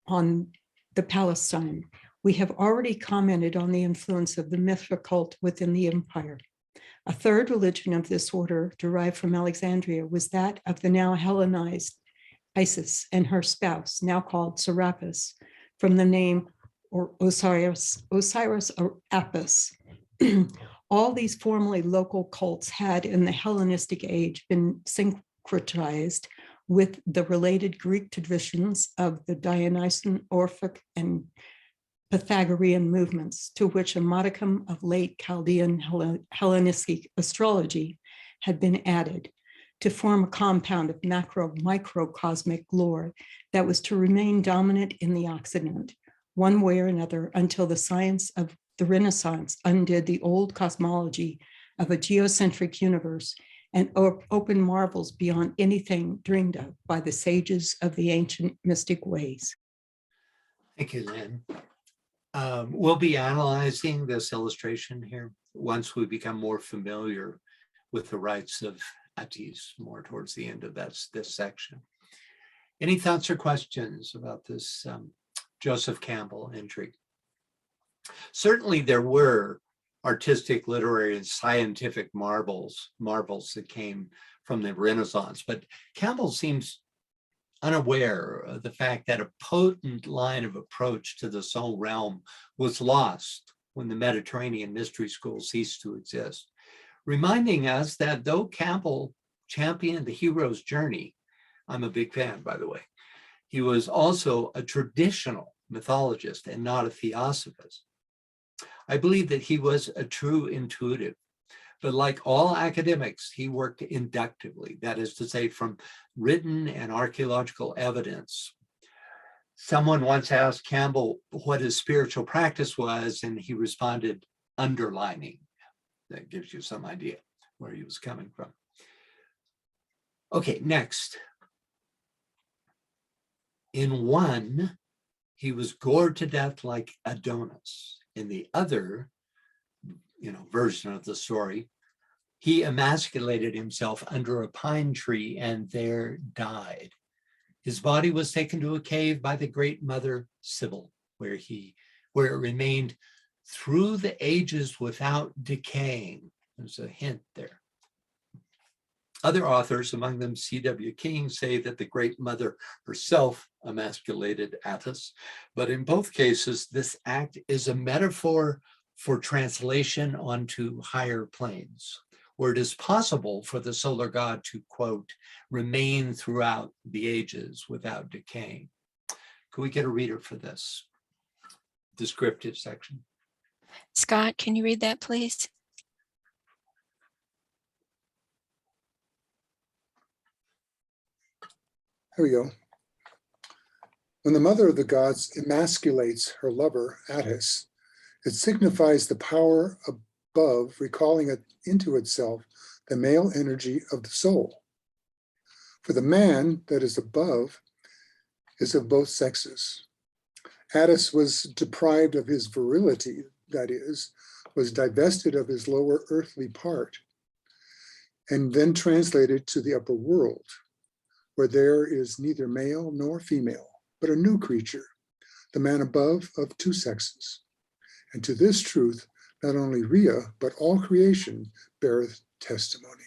on the Palestine. We have already commented on the influence of the Mithra cult within the empire. A third religion of this order, derived from Alexandria, was that of the now Hellenized Isis and her spouse, now called Serapis, from the name or Osiris or Apis. All these formerly local cults had in the Hellenistic age been syncretized with the related Greek traditions of the Dionysian, Orphic, and Pythagorean movements, to which a modicum of late Chaldean Hellenistic astrology had been added to form a compound of macro-microcosmic lore that was to remain dominant in the Occident, one way or another, until the science of the Renaissance undid the old cosmology of a geocentric universe and opened marvels beyond anything dreamed of by the sages of the ancient mystic ways. Thank you, Lynn. We'll be analyzing this illustration here once we become more familiar with the rights of Atis, more towards the end of this section. Any thoughts or questions about this Joseph Campbell entry? Certainly there were artistic, literary, and scientific marvels that came from the Renaissance, but Campbell seems unaware of the fact that a potent line of approach to the soul realm was lost when the Mediterranean mystery school ceased to exist, reminding us that though Campbell championed the hero's journey, I'm a big fan, by the way, he was also a traditional mythologist and not a theosophist. I believe that he was a true intuitive, but like all academics, he worked inductively, that is to say, from written and archaeological evidence. Someone once asked Campbell what his spiritual practice was, and he responded, underlining. That gives you some idea where he was coming from. Okay, next. In one, he was gored to death like Adonis. In the other, version of the story, he emasculated himself under a pine tree and there died. His body was taken to a cave by the great mother Sibyl, where it remained through the ages without decaying. There's a hint there. Other authors, among them C.W. King, say that the great mother herself emasculated Atis, but in both cases, this act is a metaphor for translation onto higher planes, where it is possible for the solar god to, quote, remain throughout the ages without decaying. Could we get a reader for this descriptive section? Scott, can you read that, please? Here we go. When the mother of the gods emasculates her lover, Atis, it signifies the power above, recalling it into itself the male energy of the soul. For the man that is above is of both sexes. Atis was deprived of his virility, that is, was divested of his lower earthly part, and then translated to the upper world, where there is neither male nor female, but a new creature, the man above of two sexes. And to this truth, not only Rhea, but all creation beareth testimony.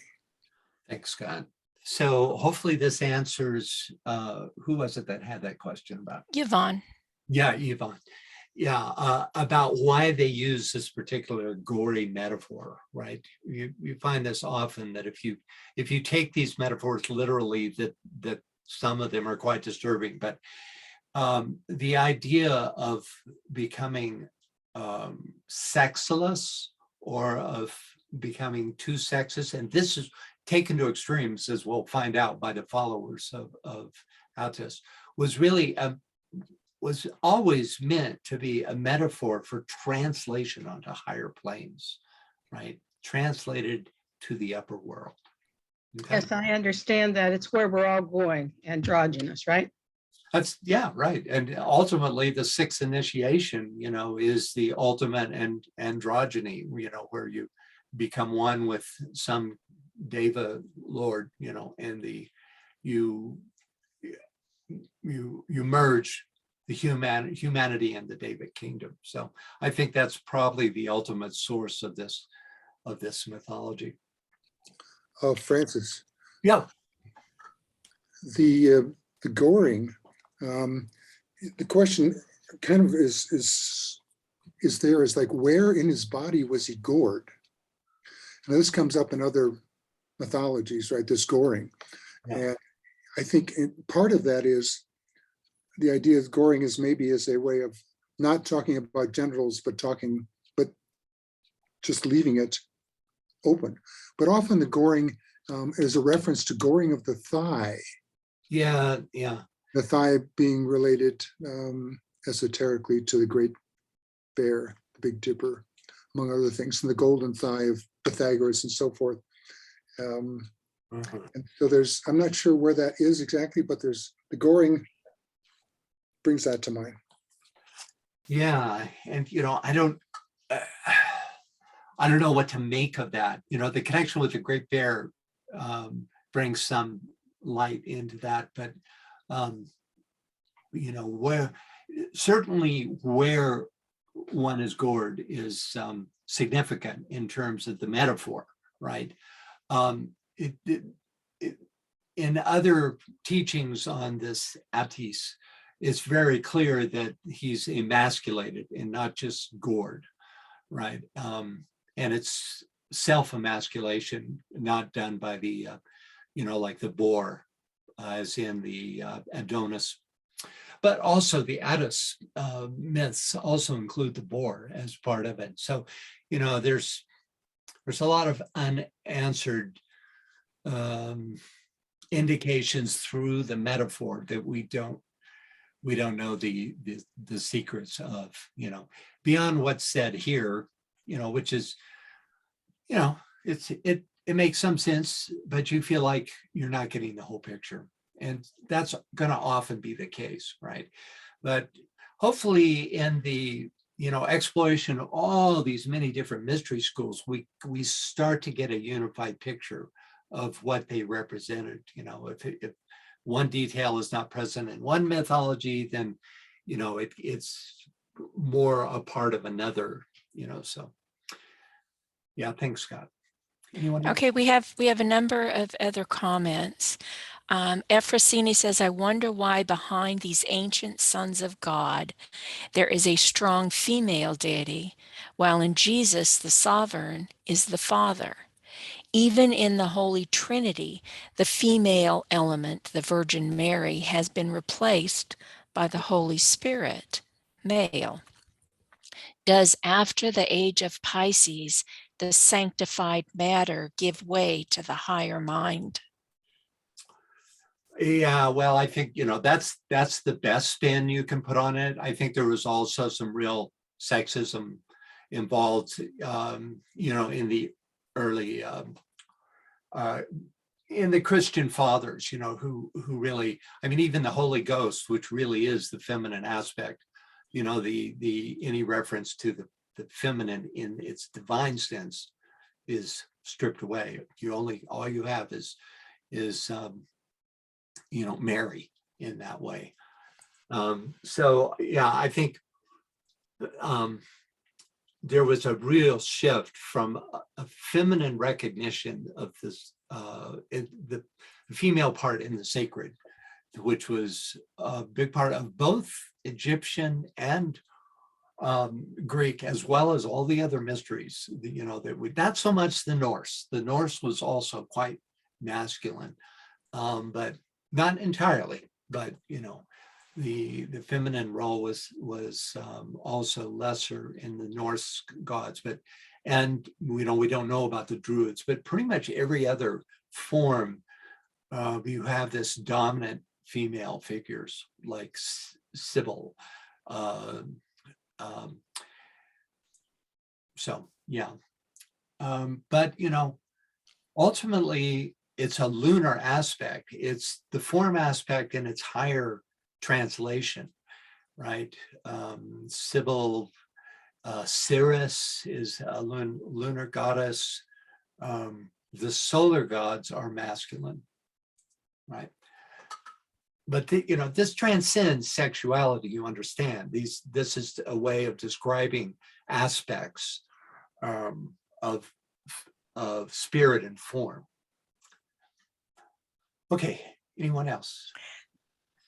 Thanks, Scott. So hopefully this answers, who was it that had that question about? Yvonne. Yeah, Yvonne. Yeah, about why they use this particular gory metaphor, right? You find this often, that if you take these metaphors literally, that some of them are quite disturbing, but the idea of becoming sexless, or of becoming two sexes, and this is taken to extremes, as we'll find out by the followers of Atis, was really was always meant to be a metaphor for translation onto higher planes, right? Translated to the upper world. Okay? Yes, I understand that. It's where we're all going, androgynous, right? That's, yeah, right. And ultimately the sixth initiation, is the ultimate androgyny, where you become one with some Deva Lord, and you merge the humanity and the David kingdom. So I think that's probably the ultimate source of this mythology. Francis. Yeah. The goring, the question kind of is like, where in his body was he gored? And this comes up in other mythologies, right? This goring. Yeah. And I think part of that is the idea of goring is maybe as a way of not talking about genitals, but just leaving it open. But often the goring is a reference to goring of the thigh. Yeah. The thigh being related esoterically to the Great Bear, the Big Dipper, among other things, and the golden thigh of Pythagoras and so forth. And so I'm not sure where that is exactly, but there's the goring brings that to mind. Yeah, and I don't know what to make of that. The connection with the Great Bear brings some light into that, but where one is gored is significant in terms of the metaphor, right? In other teachings on this Atis, it's very clear that he's emasculated and not just gored, right? And it's self-emasculation, not done by the, like the boar, as in the Adonis. But also the Atis myths also include the boar as part of it. So, there's a lot of unanswered indications through the metaphor that we don't know the secrets of, beyond what's said here, which is, it makes some sense, but you feel like you're not getting the whole picture. And that's going to often be the case, right? But hopefully in the, exploration of all these many different mystery schools, we start to get a unified picture of what they represented. If one detail is not present in one mythology, then, it's more a part of another, so. Yeah, thanks, Scott. Anyone else? Okay, we have a number of other comments. Ephrosini says, I wonder why behind these ancient sons of God, there is a strong female deity, while in Jesus, the sovereign, is the Father. Even in the Holy Trinity, the female element, the Virgin Mary, has been replaced by the Holy Spirit, male. Does after the age of Pisces, the sanctified matter give way to the higher mind? Yeah, well, I think, that's the best spin you can put on it. I think there was also some real sexism involved, in the early, in the Christian fathers, who really, I mean, even the Holy Ghost, which really is the feminine aspect, the any reference to the feminine in its divine sense is stripped away. All you have is Mary in that way. So yeah, I think there was a real shift from a feminine recognition of this, the female part in the sacred, which was a big part of both Egyptian and Greek, as well as all the other mysteries. Not so much the Norse. The Norse was also quite masculine, but not entirely. But the feminine role was also lesser in the Norse gods. And we don't know about the Druids, but pretty much every other form, you have this dominant female figures like Sybil. So yeah, but ultimately it's a lunar aspect. It's the form aspect in its higher translation, right? Sybil, Ceres is a lunar goddess. The solar gods are masculine, right? But this transcends sexuality. You understand this is a way of describing aspects of spirit and form. Okay, anyone else?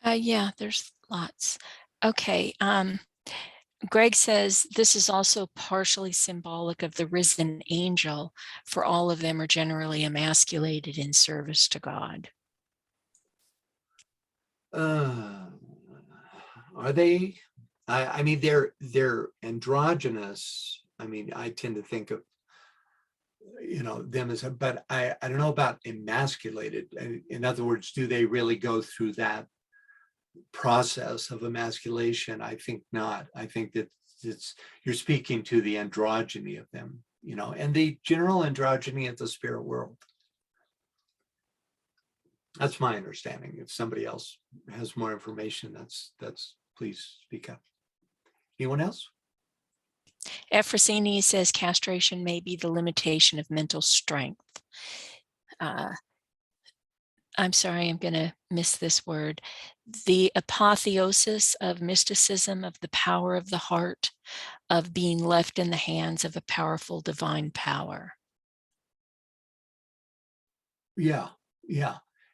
Yeah, there's lots. Okay. Greg says this is also partially symbolic of the risen angel, for all of them are generally emasculated in service to God. Are they? I mean, they're androgynous. I mean, I tend to think of them as, but I don't know about emasculated. In other words, do they really go through that process of emasculation? I think not. I think that you're speaking to the androgyny of them, and the general androgyny of the spirit world. That's my understanding. If somebody else has more information, that's please speak up. Anyone else? Ephrosini says castration may be the limitation of mental strength. I'm sorry, I'm going to miss this word. The apotheosis of mysticism, of the power of the heart, of being left in the hands of a powerful divine power. Yeah.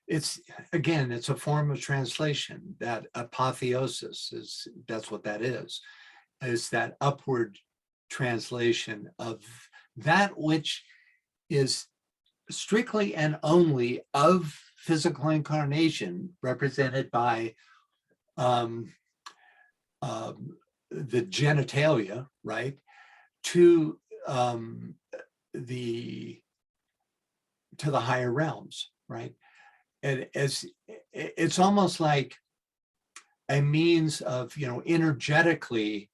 It's a form of translation. That apotheosis that's what that is that upward translation of that which is strictly and only of physical incarnation, represented by the genitalia, right, to the higher realms, right? And it's almost like a means of energetically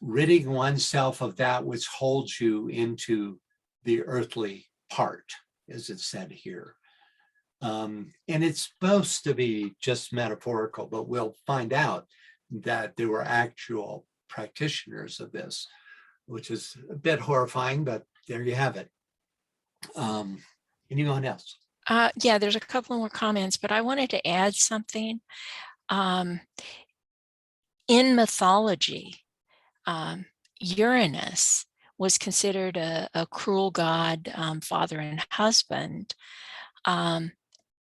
ridding oneself of that which holds you into the earthly part, as it's said here. And it's supposed to be just metaphorical, but we'll find out that there were actual practitioners of this, which is a bit horrifying, but there you have it. Anyone else? Yeah, there's a couple more comments, but I wanted to add something. In mythology, Uranus was considered a cruel god, father and husband.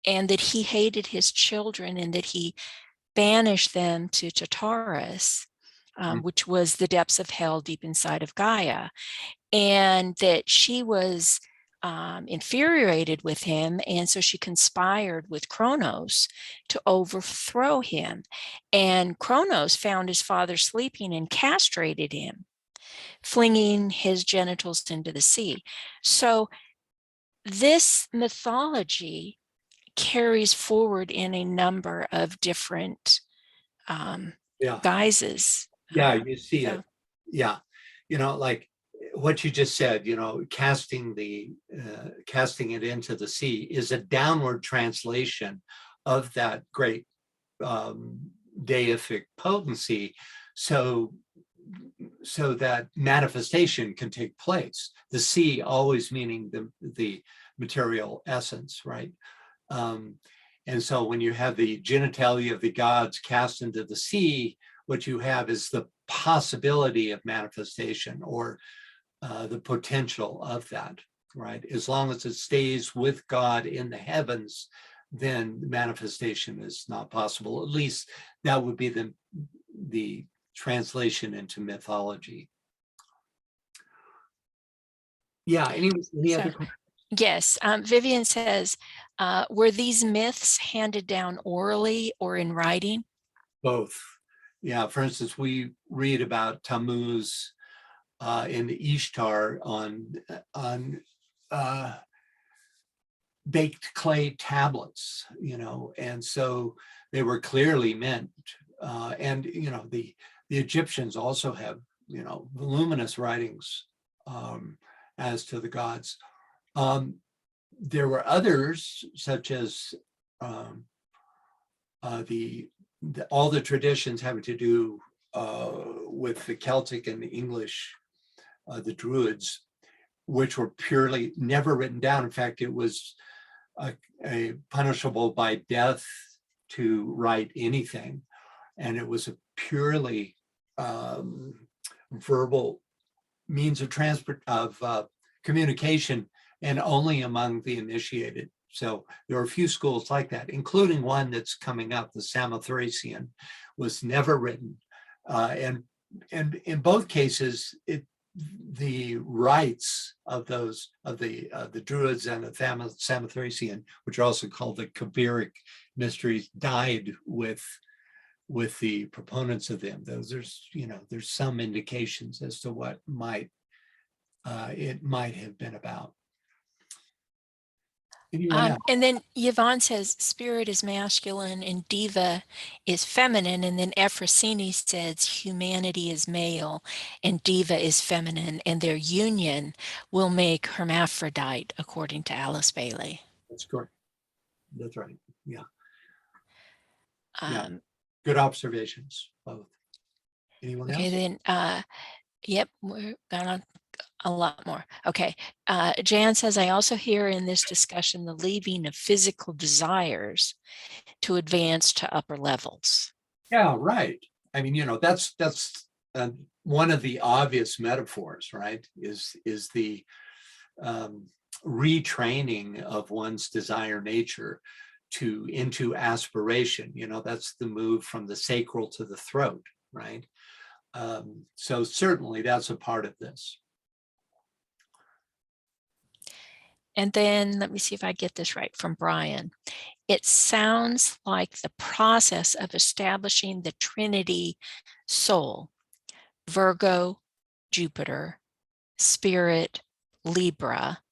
and that he hated his children and that he banished them to Tartarus, which was the depths of hell deep inside of Gaia, and that she was infuriated with him, and so she conspired with Kronos to overthrow him. And Kronos found his father sleeping and castrated him, flinging his genitals into the sea. So this mythology carries forward in a number of different Yeah. guises. Yeah, you see so- it. Yeah. Like what you just said, casting it into the sea is a downward translation of that great deific potency. So that manifestation can take place. The sea always meaning the material essence, right? And so when you have the genitalia of the gods cast into the sea, what you have is the possibility of manifestation, or the potential of that, right? As long as it stays with God in the heavens, then manifestation is not possible. At least that would be the translation into mythology. Yeah, any other questions? Yes, Vivian says, were these myths handed down orally or in writing? Both. Yeah, for instance, we read about Tammuz in Ishtar on baked clay tablets, and so they were clearly meant. And the Egyptians also have voluminous writings as to the gods. There were others, such as all the traditions having to do with the Celtic and the English, the Druids, which were purely never written down. In fact, it was a punishable by death to write anything, and it was a purely verbal means of communication, and only among the initiated. So there are a few schools like that, including one that's coming up, the Samothracian, was never written. And in both cases, the rites of the Druids and the Samothracian, which are also called the Kabiric mysteries, died with the proponents of them. There's some indications as to what it might have been about. And then Yvonne says spirit is masculine and diva is feminine. And then Ephrosyne says humanity is male and diva is feminine, and their union will make hermaphrodite, according to Alice Bailey. That's correct. That's right. Yeah. Good observations, both. Anyone else? Okay, then, yep, we're gonna a lot more. Okay. Jan says, I also hear in this discussion the leaving of physical desires to advance to upper levels. Yeah, right. I mean, that's one of the obvious metaphors, right? Is the retraining of one's desire nature into aspiration. That's the move from the sacral to the throat, right? So certainly that's a part of this. And then let me see if I get this right from Brian. It sounds like the process of establishing the Trinity soul, Virgo, Jupiter, Spirit, Libra,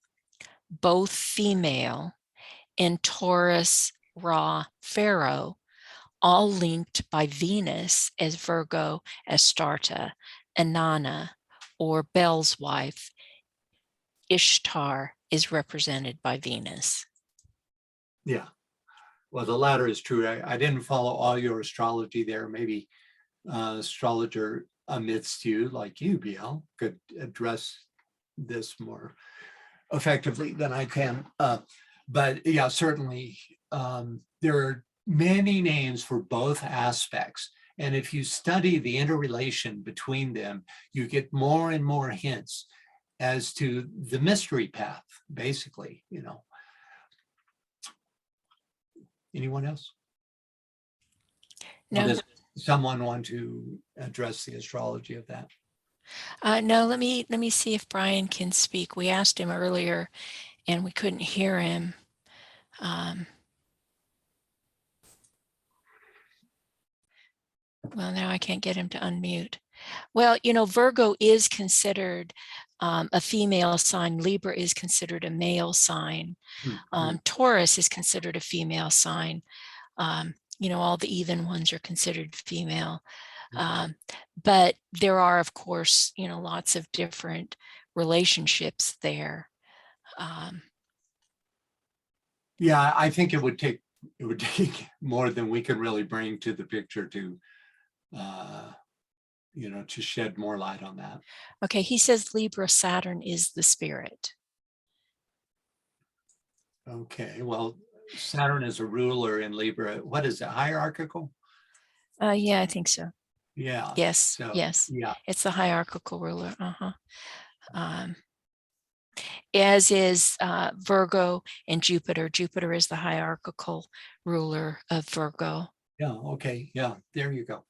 both female, and Taurus, Ra, Pharaoh, all linked by Venus as Virgo, Astarte, Inanna, or Bel's wife, Ishtar, is represented by Venus. Yeah, well, the latter is true. I didn't follow all your astrology there. Maybe astrologer amidst you, like you, BL, could address this more effectively than I can. But yeah, certainly there are many names for both aspects. And if you study the interrelation between them, you get more and more hints as to the mystery path, basically, Anyone else? Or No, does someone want to address the astrology of that? no, let me see if Brian can speak. We asked him earlier and we couldn't hear him. Well, now I can't get him to unmute. Well, you know, Virgo is considered a female sign. Libra is considered a male sign. Taurus is considered a female sign. You know, all the even ones are considered female. But there are, of course, you know, lots of different relationships there. Yeah, I think it would take more than we could really bring to the picture to, you know, to shed more light on that. Okay, he says Libra Saturn is the spirit. Okay, well, Saturn is a ruler in Libra. What is it, hierarchical? Yeah, I think so. Yeah. Yes, So, yes. yeah. It's the hierarchical ruler. As is Virgo and Jupiter. Jupiter is the hierarchical ruler of Virgo. Yeah, okay, yeah, there you go.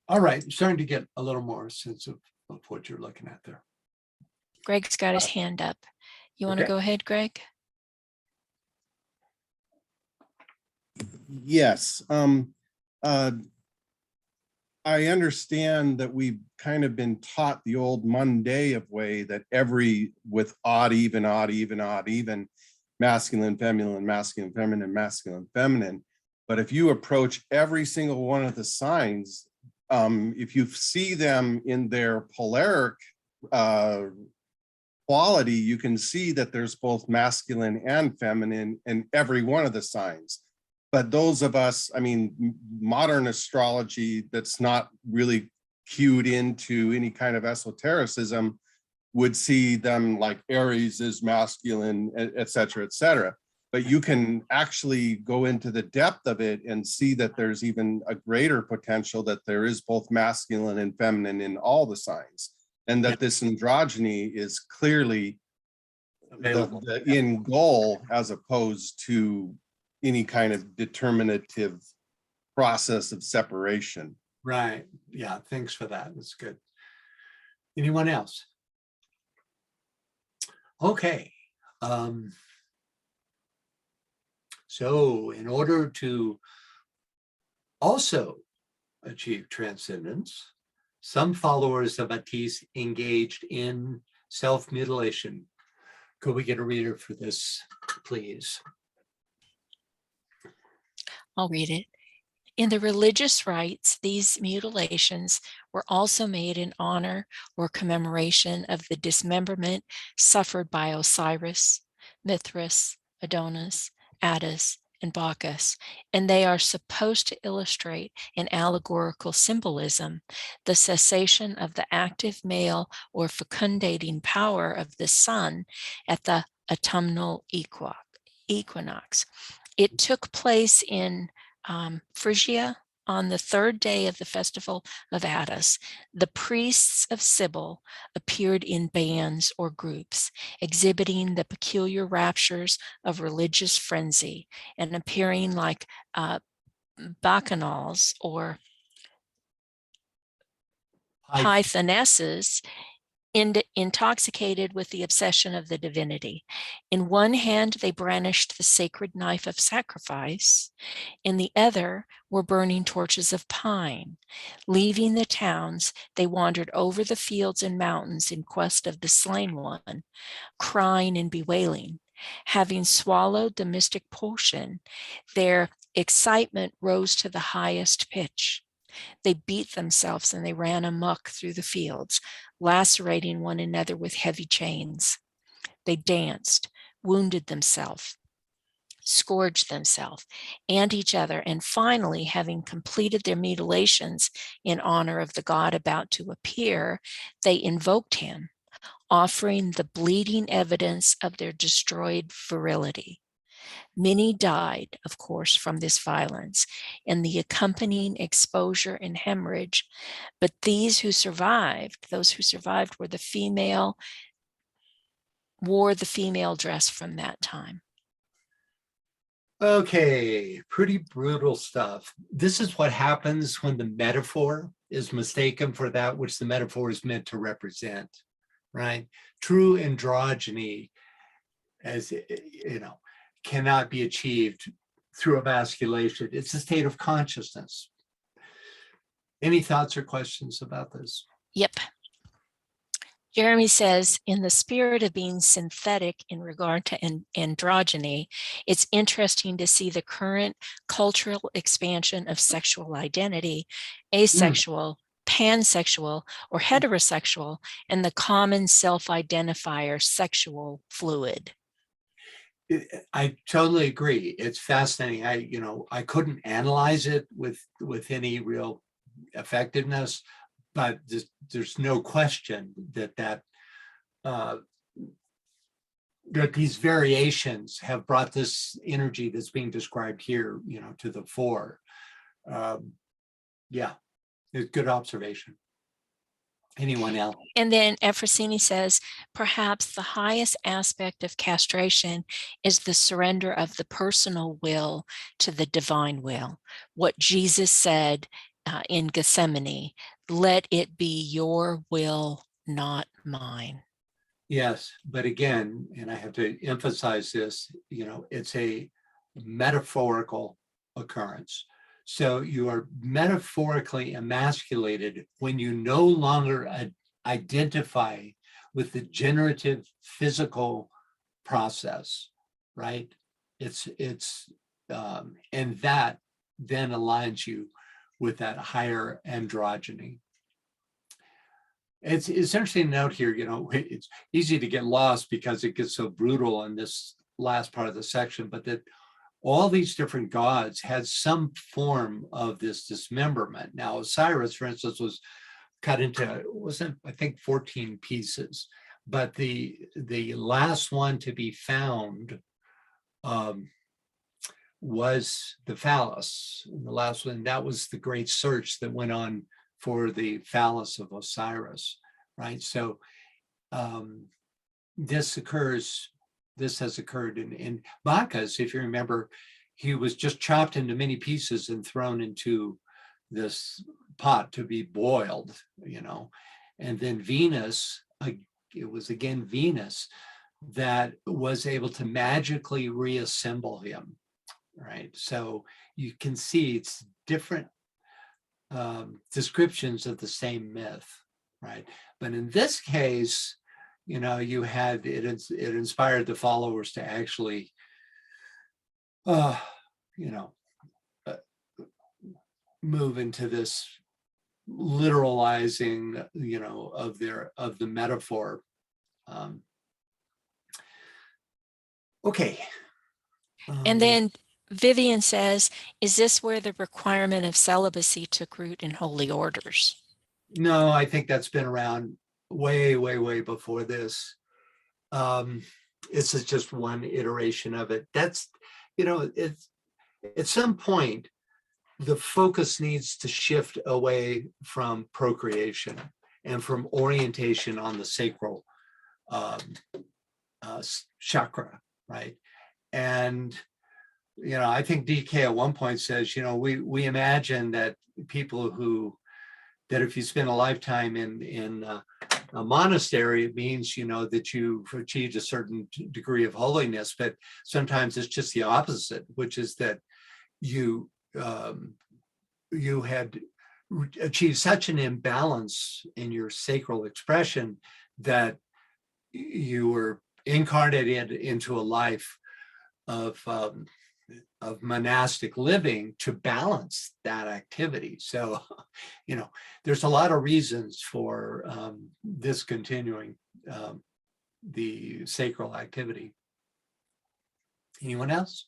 All right, starting to get a little more sense of what you're looking at there. Greg's got his hand up. You want to Okay. go ahead, Greg? Yes. I understand that we've kind of been taught the old Monday of way that with odd, even, masculine, feminine, masculine, feminine, masculine, feminine. But if you approach every single one of the signs, if you see them in their polaric quality, you can see that there's both masculine and feminine in every one of the signs. But those of us, I mean, modern astrology that's not really cued into any kind of esotericism would see them like Aries is masculine, et cetera, et cetera. But you can actually go into the depth of it and see that there's even a greater potential that there is both masculine and feminine in all the signs. And that this androgyny is clearly the end goal as opposed to any kind of determinative process of separation. Right, yeah, thanks for that, that's good. Anyone else? Okay. So in order to also achieve transcendence, some followers of Atis engaged in self-mutilation. Could we get a reader for this, please? I'll read it. In the religious rites, these mutilations were also made in honor or commemoration of the dismemberment suffered by Osiris, Mithras, Adonis, Atis, and Bacchus, and they are supposed to illustrate in allegorical symbolism the cessation of the active male or fecundating power of the sun at the autumnal equinox. It took place in Phrygia on the third day of the festival of Atis. The priests of Cybele appeared in bands or groups, exhibiting the peculiar raptures of religious frenzy and appearing like bacchanals or pythonesses, intoxicated with the obsession of the divinity. In one hand, they brandished the sacred knife of sacrifice. In the other were burning torches of pine. Leaving the towns, they wandered over the fields and mountains in quest of the slain one, crying and bewailing. Having swallowed the mystic potion, their excitement rose to the highest pitch. They beat themselves and they ran amok through the fields, lacerating one another with heavy chains. They danced, wounded themselves, scourged themselves and each other, and finally, having completed their mutilations in honor of the god about to appear, they invoked him, offering the bleeding evidence of their destroyed virility. Many died, of course, from this violence and the accompanying exposure and hemorrhage, but those who survived wore the female dress from that time. Okay, pretty brutal stuff. This is what happens when the metaphor is mistaken for that which the metaphor is meant to represent, right? True androgyny, as you know, cannot be achieved through emasculation. It's a state of consciousness. Any thoughts or questions about this? Yep. Jeremy says, in the spirit of being synthetic in regard to androgyny, it's interesting to see the current cultural expansion of sexual identity, asexual, pansexual, or heterosexual, and the common self-identifier sexual fluid. I totally agree. It's fascinating. I couldn't analyze it with any real effectiveness, but there's no question that these variations have brought this energy that's being described here, to the fore. Yeah, it's good observation. Anyone else? And then Efrosini says, perhaps the highest aspect of castration is the surrender of the personal will to the divine will. What Jesus said in Gethsemane, let it be your will, not mine. Yes, but again, and I have to emphasize this, it's a metaphorical occurrence. So you are metaphorically emasculated when you no longer identify with the generative physical process, right? And that then aligns you with that higher androgyny. It's interesting to note here, it's easy to get lost because it gets so brutal in this last part of the section, but that all these different gods had some form of this dismemberment. Now, Osiris, for instance, was cut into, I think 14 pieces, but the last one to be found was the phallus. The last one, that was the great search that went on for the phallus of Osiris, right? So this has occurred in Bacchus. If you remember, he was just chopped into many pieces and thrown into this pot to be boiled, and then Venus, it was again Venus that was able to magically reassemble him, right? So you can see it's different descriptions of the same myth, right? But in this case, you had it inspired the followers to actually, move into this literalizing, of the metaphor. Okay. And then Vivian says, is this where the requirement of celibacy took root in holy orders? No, I think that's been around way, way, way before this. This is just one iteration of it. That's, it's at some point, the focus needs to shift away from procreation and from orientation on the sacral chakra, right? And I think DK at one point says, we imagine that people that if you spend a lifetime in a monastery, it means, that you've achieved a certain degree of holiness, but sometimes it's just the opposite, which is that you had achieved such an imbalance in your sacral expression that you were incarnated into a life of monastic living to balance that activity. So, there's a lot of reasons for discontinuing the sacral activity. Anyone else?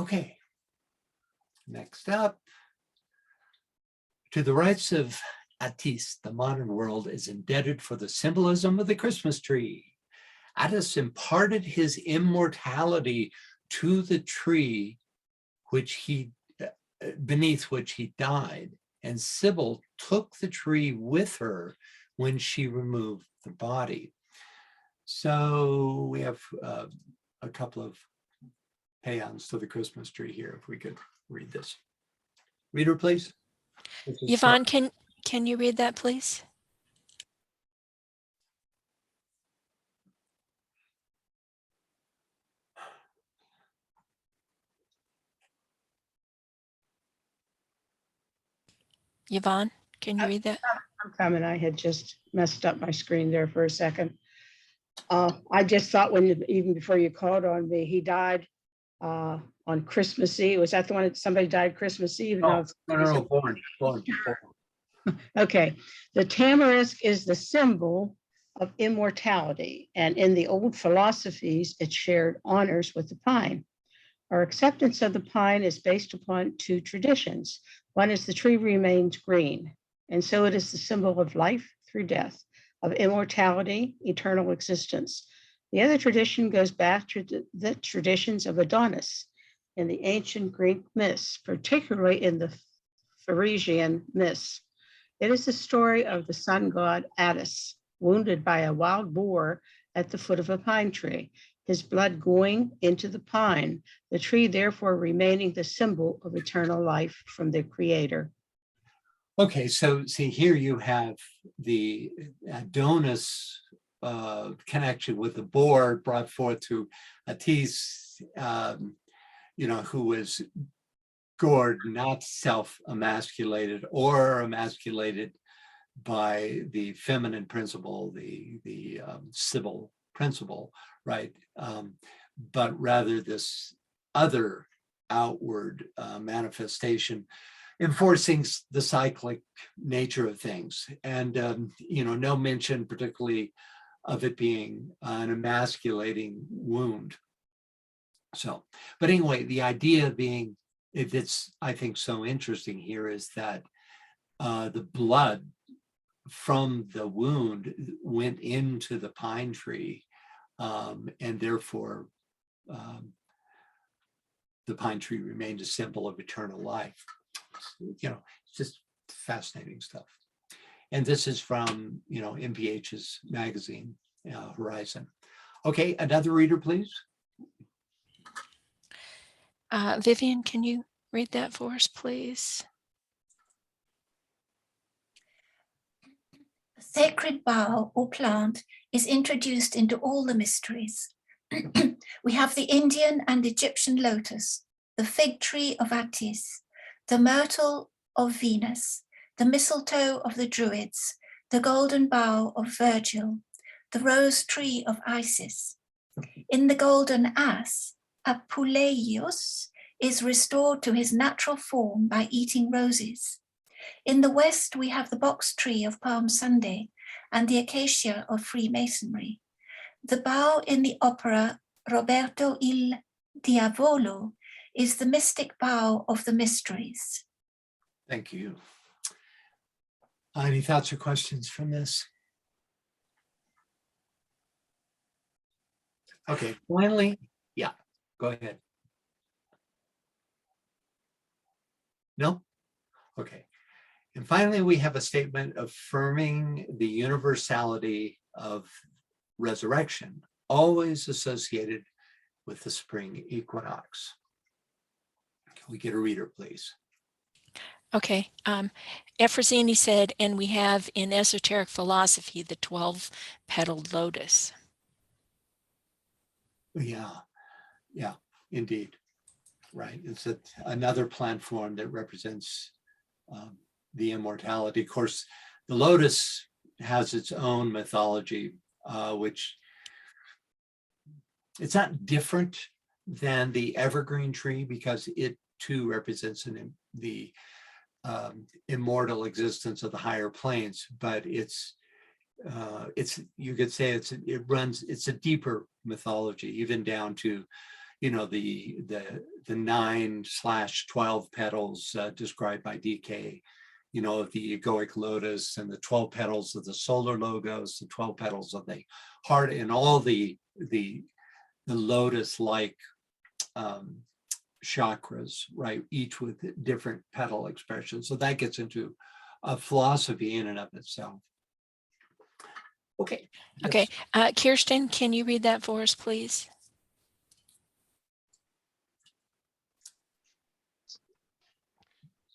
Okay. Next up, to the rights of Atis, the modern world is indebted for the symbolism of the Christmas tree. Atis imparted his immortality to the tree beneath which he died, and Sybil took the tree with her when she removed the body. So we have a couple of paeans to the Christmas tree here, if we could read this. Reader, please. This is Yvonne, can you read that, please? Yvonne, can you read that? I'm coming. I had just messed up my screen there for a second. I just thought even before you called on me, he died on Christmas Eve. Was that the one that somebody died Christmas Eve? No, born. Okay. The tamarisk is the symbol of immortality, and in the old philosophies, it shared honors with the pine. Our acceptance of the pine is based upon two traditions. One is the tree remains green, and so it is the symbol of life through death, of immortality, eternal existence. The other tradition goes back to the traditions of Adonis in the ancient Greek myths, particularly in the Phrygian myths. It is the story of the sun god Atis, wounded by a wild boar at the foot of a pine tree, his blood going into the pine, the tree therefore remaining the symbol of eternal life from the creator. Okay, so see here you have the Donus connection with the boar brought forth to Atis, who was gored, not self-emasculated or emasculated by the feminine principle, the Sibyl principle, right? But rather this other outward manifestation enforcing the cyclic nature of things. And, no mention particularly of it being an emasculating wound. So, but anyway, the idea being, if it's, I think, so interesting here is that the blood from the wound went into the pine tree, and therefore the pine tree remained a symbol of eternal life. It's just fascinating stuff. And this is from, MPH's magazine, Horizon. Okay, another reader, please. Vivian, can you read that for us, please? The sacred bough or plant is introduced into all the mysteries. We have the Indian and Egyptian lotus, the fig tree of Atis, the myrtle of Venus, the mistletoe of the Druids, the golden bough of Virgil, the rose tree of Isis. In the golden ass, Apuleius is restored to his natural form by eating roses. In the west, we have the box tree of Palm Sunday and the acacia of Freemasonry. The bough in the opera Roberto il Diavolo is the mystic bough of the mysteries. Thank you. Any thoughts or questions from this? Okay, finally, yeah, go ahead. No? Okay. And finally, we have a statement affirming the universality of resurrection, always associated with the spring equinox. Can we get a reader, please? Okay. Efrosini said, and we have in esoteric philosophy the 12 petaled lotus. Yeah, indeed. Right. It's another plant form that represents the immortality. Of course, the lotus has its own mythology, which it's not different than the evergreen tree because it too represents the immortal existence of the higher planes, but it's you could say it's a deeper mythology, even down to the 9/12 petals described by DK, of the egoic lotus, and the 12 petals of the solar logos, the 12 petals of the heart, and all the lotus-like chakras, right? Each with different petal expressions. So that gets into a philosophy in and of itself. Okay. Okay, Kirsten, can you read that for us, please?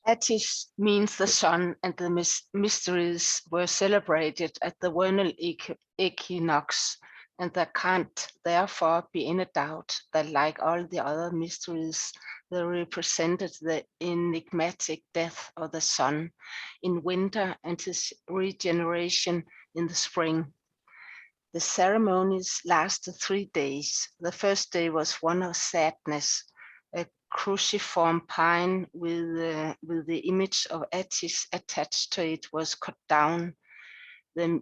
Atis means the sun, and the mysteries were celebrated at the vernal equinox, and there can't therefore be any doubt that, like all the other mysteries, they represented the enigmatic death of the sun in winter and his regeneration in the spring. The ceremonies lasted 3 days. The first day was one of sadness. A cruciform pine with the image of Atis attached to it was cut down. The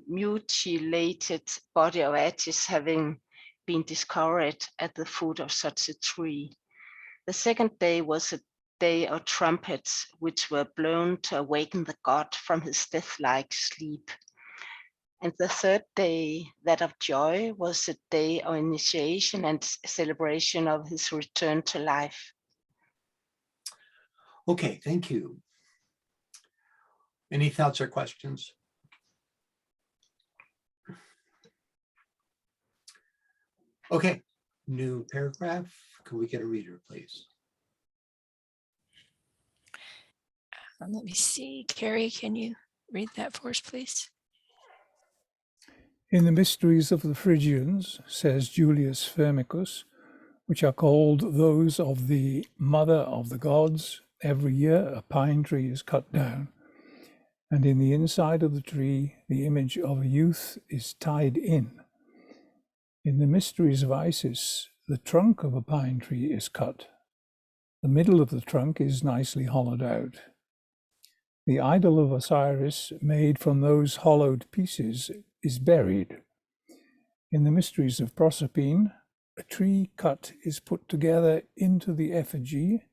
mutilated body of Atis having been discovered at the foot of such a tree. The second day was a day of trumpets, which were blown to awaken the god from his death-like sleep. And the third day, that of joy, was a day of initiation and celebration of his return to life. Okay, thank you. Any thoughts or questions? Okay, new paragraph. Can we get a reader, please? Let me see. Carrie, can you read that for us, please? In the mysteries of the Phrygians, says Julius Firmicus, which are called those of the mother of the gods, every year a pine tree is cut down, and in the inside of the tree the image of a youth is tied in. In the mysteries of Isis, the trunk of a pine tree is cut. The middle of the trunk is nicely hollowed out. The idol of Osiris, made from those hollowed pieces, is buried. In the mysteries of Proserpine, a tree cut is put together into the effigy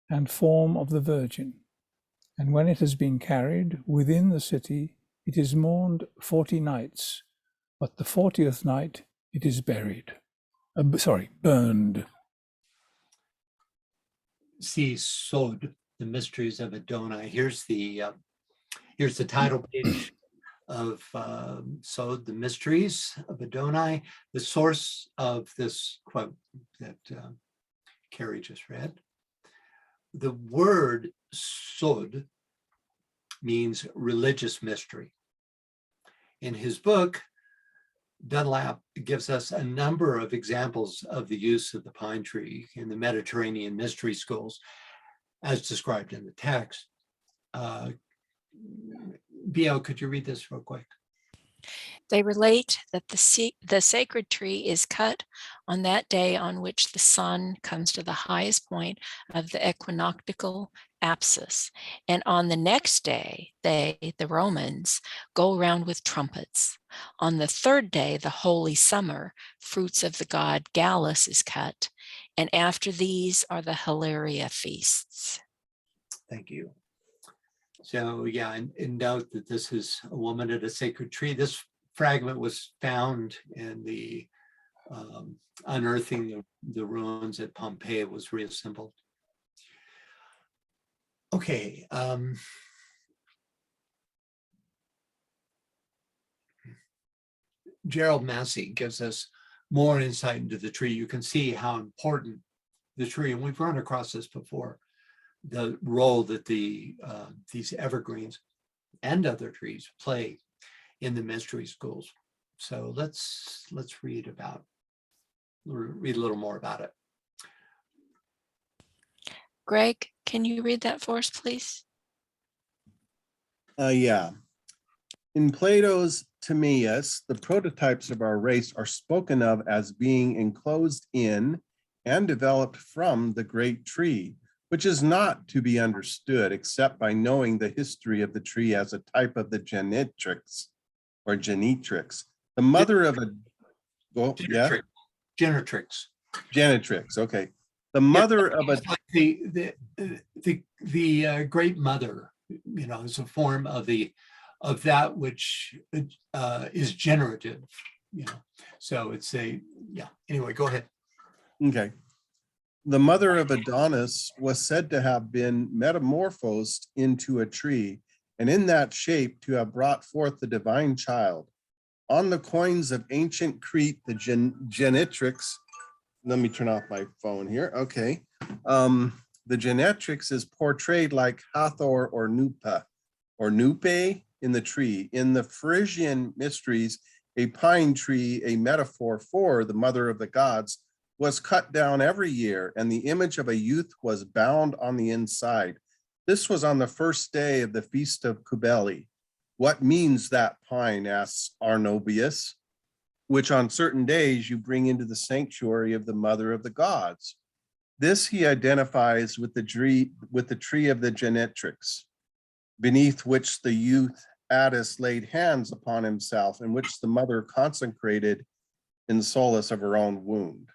and form of the Virgin, and when it has been carried within the city, it is mourned 40 nights, but the 40th night it is buried. Burned. See Sod, the mysteries of Adonai. Here's the title page of Sod, the mysteries of Adonai. The source of this quote that Carrie just read. The word Sod means religious mystery. In his book, Dunlap gives us a number of examples of the use of the pine tree in the Mediterranean mystery schools, as described in the text. Bio, could you read this real quick? They relate that the sacred tree is cut on that day on which the sun comes to the highest point of the equinoctial axis. And on the next day, they, the Romans, go around with trumpets. On the third day, the holy summer, fruits of the god Gallus is cut. And after these are the Hilaria feasts. Thank you. So yeah, and note that this is a woman at a sacred tree. This fragment was found in the unearthing the ruins at Pompeii. It was reassembled. Okay. Gerald Massey gives us more insight into the tree. You can see how important the tree, and we've run across this before, the role that these evergreens and other trees play in the mystery schools. So let's read a little more about it. Greg, can you read that for us, please? Yeah. In Plato's Timaeus, the prototypes of our race are spoken of as being enclosed in and developed from the great tree, which is not to be understood except by knowing the history of the tree as a type of the genitrix or genitrix. The mother of a, oh, yeah? Genitrix, okay. The mother of a, like the great mother, you know, is a form of that which is generative, you know. So it's anyway, go ahead. Okay. The mother of Adonis was said to have been metamorphosed into a tree, and in that shape to have brought forth the divine child. On the coins of ancient Crete, the genetrix, let me turn off my phone here, okay. The genetrix is portrayed like Hathor or Nupa, or Nupe in the tree. In the Phrygian mysteries, a pine tree, a metaphor for the mother of the gods, was cut down every year, and the image of a youth was bound on the inside. This was on the first day of the Feast of Cybele. What means that pine, asks Arnobius, which on certain days you bring into the sanctuary of the mother of the gods. This he identifies with the tree of the genetrix, beneath which the youth Atis laid hands upon himself, and which the mother consecrated in solace of her own wound.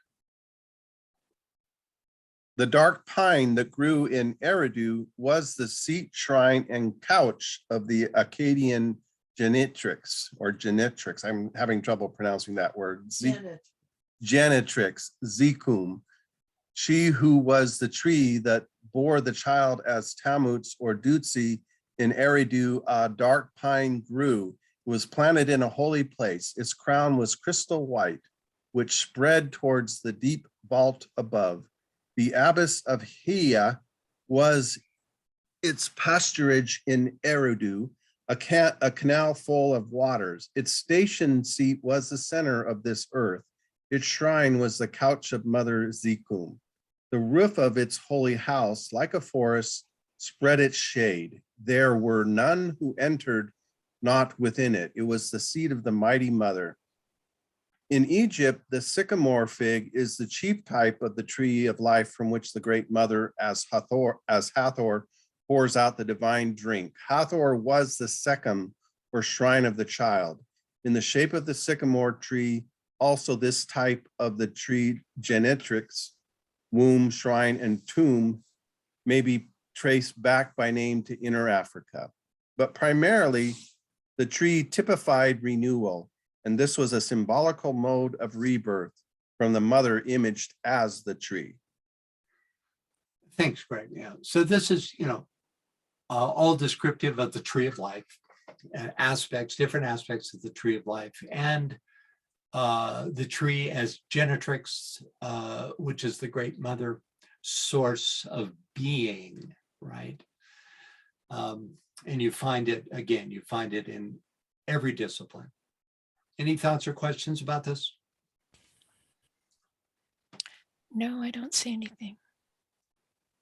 The dark pine that grew in Eridu was the seat, shrine, and couch of the Akkadian genetrix, or genetrix. I'm having trouble pronouncing that word. Genetrix, Zikum. She who was the tree that bore the child as Tammuz or Dutsi in Eridu, a dark pine grew. It was planted in a holy place. Its crown was crystal white, which spread towards the deep vault above. The abbess of Hia was its pasturage in Eridu, a canal full of waters. Its station seat was the center of this earth. Its shrine was the couch of Mother Zikum. The roof of its holy house, like a forest, spread its shade. There were none who entered not within it. It was the seat of the mighty mother. In Egypt, the sycamore fig is the chief type of the tree of life from which the great mother as Hathor pours out the divine drink. Hathor was the sekhem, or shrine of the child. In the shape of the sycamore tree, also this type of the tree, genetrix, womb, shrine, and tomb, may be traced back by name to Inner Africa. But primarily, the tree typified renewal, and this was a symbolical mode of rebirth from the mother imaged as the tree. Thanks, Greg. Yeah. So this is, all descriptive of the tree of life, different aspects of the tree of life, and the tree as genetrix, which is the great mother source of being, right? And you find it, again, in every discipline. Any thoughts or questions about this? No, I don't see anything.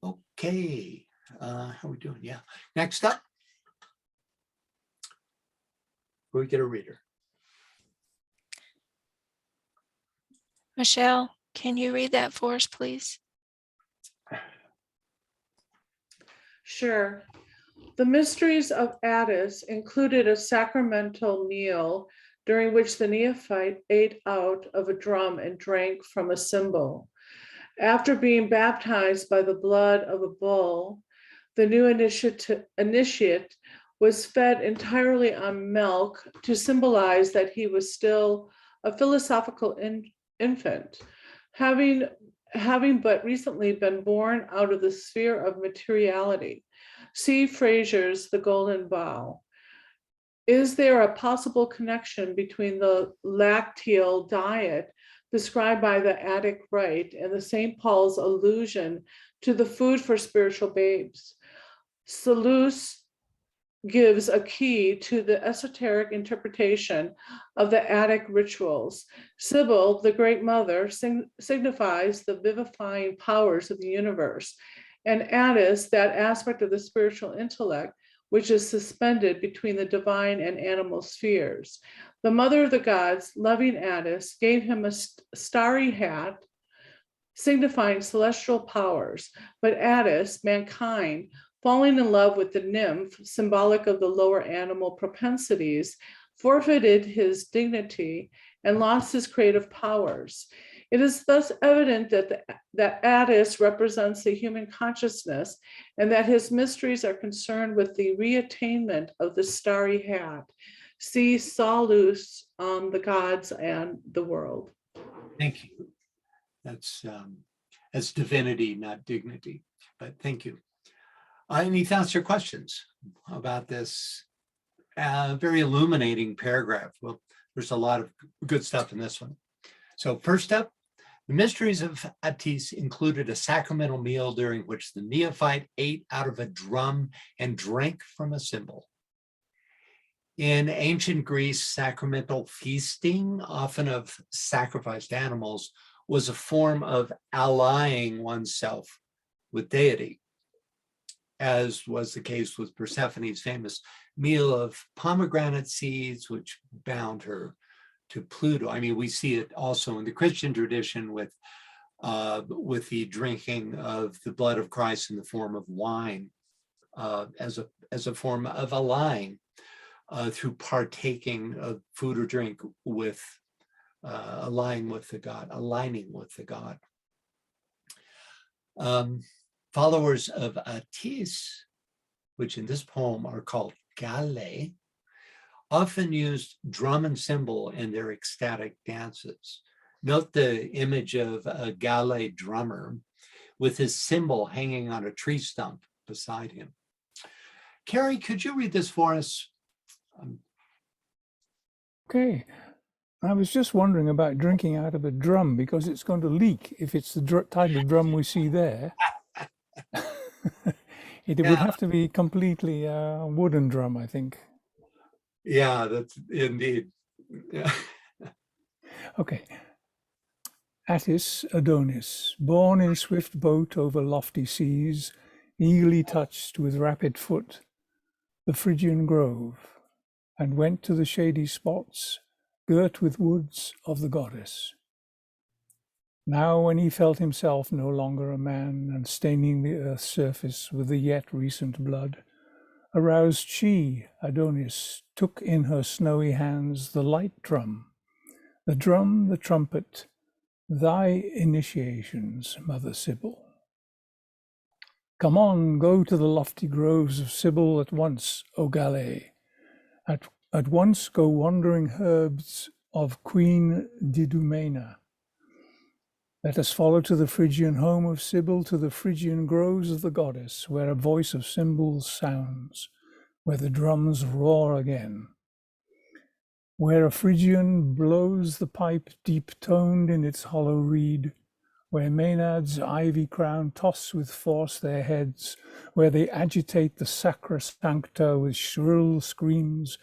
Okay, how are we doing? Yeah. Next up, we get a reader. Michelle, can you read that for us, please? Sure. The mysteries of Atis included a sacramental meal during which the neophyte ate out of a drum and drank from a cymbal. After being baptized by the blood of a bull, the new initiate was fed entirely on milk to symbolize that he was still a philosophical infant, having but recently been born out of the sphere of materiality. See Fraser's The Golden Bough. Is there a possible connection between the lacteal diet described by the Attic Rite and the St. Paul's allusion to the food for spiritual babes? Seleucus gives a key to the esoteric interpretation of the Attic rituals. Sibyl, the Great Mother, signifies the vivifying powers of the universe, and Atis, that aspect of the spiritual intellect which is suspended between the divine and animal spheres. The mother of the gods, loving Atis, gave him a starry hat signifying celestial powers, but Atis, mankind, falling in love with the nymph, symbolic of the lower animal propensities, forfeited his dignity and lost his creative powers. It is thus evident that Atis represents the human consciousness and that his mysteries are concerned with the reattainment of the starry hat. See Solus on the gods and the world. Thank you. That's divinity, not dignity, but thank you. Any thoughts or questions about this very illuminating paragraph? Well, there's a lot of good stuff in this one. So first up, the mysteries of Atis included a sacramental meal during which the neophyte ate out of a drum and drank from a cymbal. In ancient Greece, sacramental feasting, often of sacrificed animals, was a form of allying oneself with deity, as was the case with Persephone's famous meal of pomegranate seeds, which bound her to Pluto. I mean, we see it also in the Christian tradition with the drinking of the blood of Christ in the form of wine, as a form of allying through partaking of food or drink with aligning with the God. Followers of Atis, which in this poem are called Gale, often used drum and cymbal in their ecstatic dances. Note the image of a Gale drummer with his cymbal hanging on a tree stump beside him. Carrie, could you read this for us? Okay. I was just wondering about drinking out of a drum because it's going to leak if it's the type of drum we see there. It would have to be completely a wooden drum, I think. Yeah, that's indeed. Yeah. Okay. Attis, Adonis, born in swift boat over lofty seas, eagerly touched with rapid foot the Phrygian grove, and went to the shady spots, girt with woods of the goddess. Now when he felt himself no longer a man, and staining the earth's surface with the yet recent blood, aroused she, Adonis, took in her snowy hands the light drum, the trumpet, thy initiations, Mother Sibyl. Come on, go to the lofty groves of Sibyl at once, O Gale. At once go wandering herbs of Queen Didumena. Let us follow to the Phrygian home of Sibyl, to the Phrygian groves of the goddess, where a voice of cymbals sounds, where the drums roar again, where a Phrygian blows the pipe deep-toned in its hollow reed, where Maenads ivy crown toss with force their heads, where they agitate the sacra sancta with shrill screams,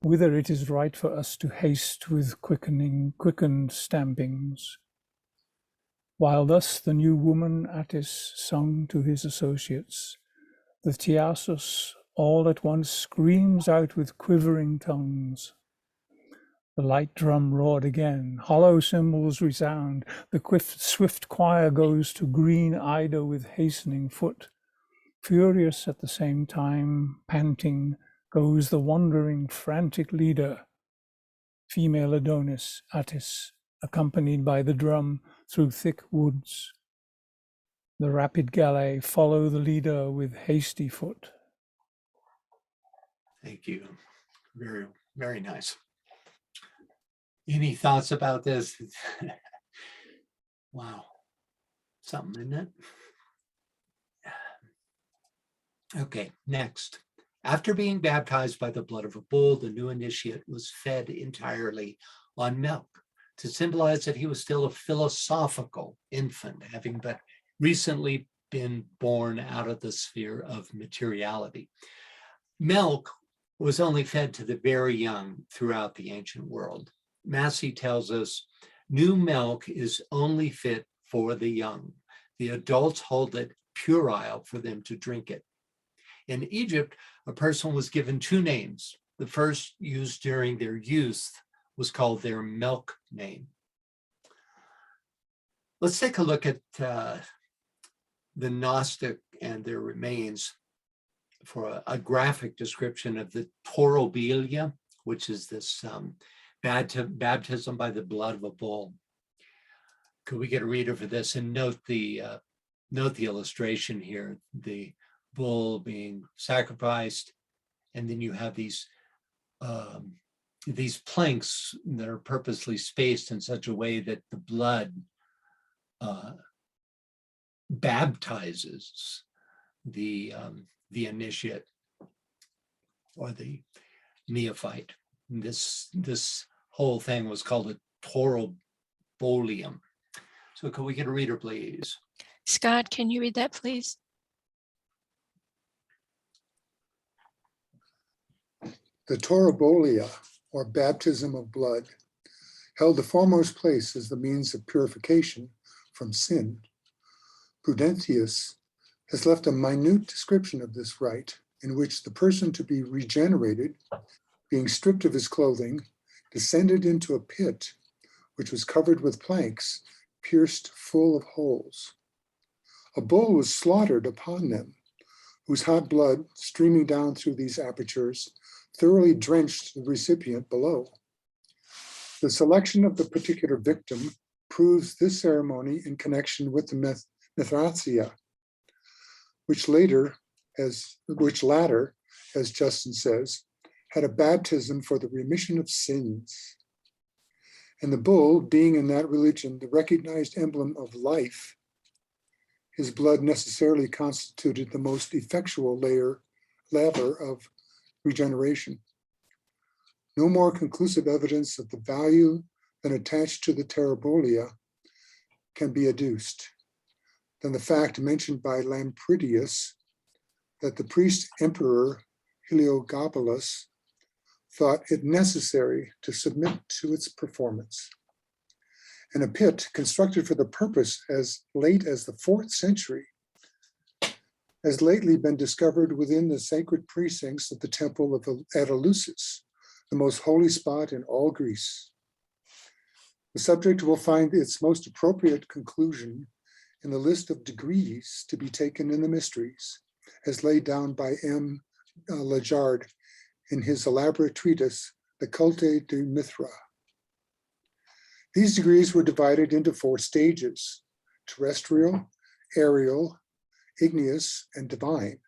whither it is right for us to haste with quickened stampings. While thus the new woman Attis sung to his associates, the Tiasos all at once screams out with quivering tongues. The light drum roared again, hollow cymbals resound, the swift choir goes to green Ida with hastening foot. Furious at the same time, panting, goes the wandering, frantic leader, female Adonis, Attis, accompanied by the drum through thick woods. The rapid Gale follow the leader with hasty foot. Thank you. Very, very nice. Any thoughts about this? Wow. Something, isn't it? Okay, next. After being baptized by the blood of a bull, the new initiate was fed entirely on milk to symbolize that he was still a philosophical infant, having but recently been born out of the sphere of materiality. Milk was only fed to the very young throughout the ancient world. Massey tells us, new milk is only fit for the young. The adults hold it puerile for them to drink it. In Egypt, a person was given two names. The first, used during their youth, was called their milk name. Let's take a look at the Gnostic and their remains for a graphic description of the taurobilia, which is this baptism by the blood of a bull. Could we get a reader for this and note the illustration here, the bull being sacrificed, and then you have these planks that are purposely spaced in such a way that the blood baptizes the initiate or the neophyte. This whole thing was called a Torobolium. So can we get a reader, please? Scott, can you read that, please? The Torobolia, or baptism of blood, held the foremost place as the means of purification from sin. Prudentius has left a minute description of this rite, in which the person to be regenerated, being stripped of his clothing, descended into a pit which was covered with planks pierced full of holes. A bull was slaughtered upon them, whose hot blood, streaming down through these apertures, thoroughly drenched the recipient below. The selection of the particular victim proves this ceremony in connection with the Mithracia, which latter, as Justin says, had a baptism for the remission of sins. And the bull, being in that religion the recognized emblem of life, his blood necessarily constituted the most effectual laver of regeneration. No more conclusive evidence of the value than attached to the Torobolia can be adduced than the fact mentioned by Lampridius that the priest emperor Heliogabalus thought it necessary to submit to its performance. And a pit constructed for the purpose as late as the 4th century has lately been discovered within the sacred precincts of the temple of Eleusis, the most holy spot in all Greece. The subject will find its most appropriate conclusion in the list of degrees to be taken in the mysteries, as laid down by M. Lajard in his elaborate treatise, The Culte de Mithra. These degrees were divided into 4 stages: terrestrial, aerial, igneous, and divine,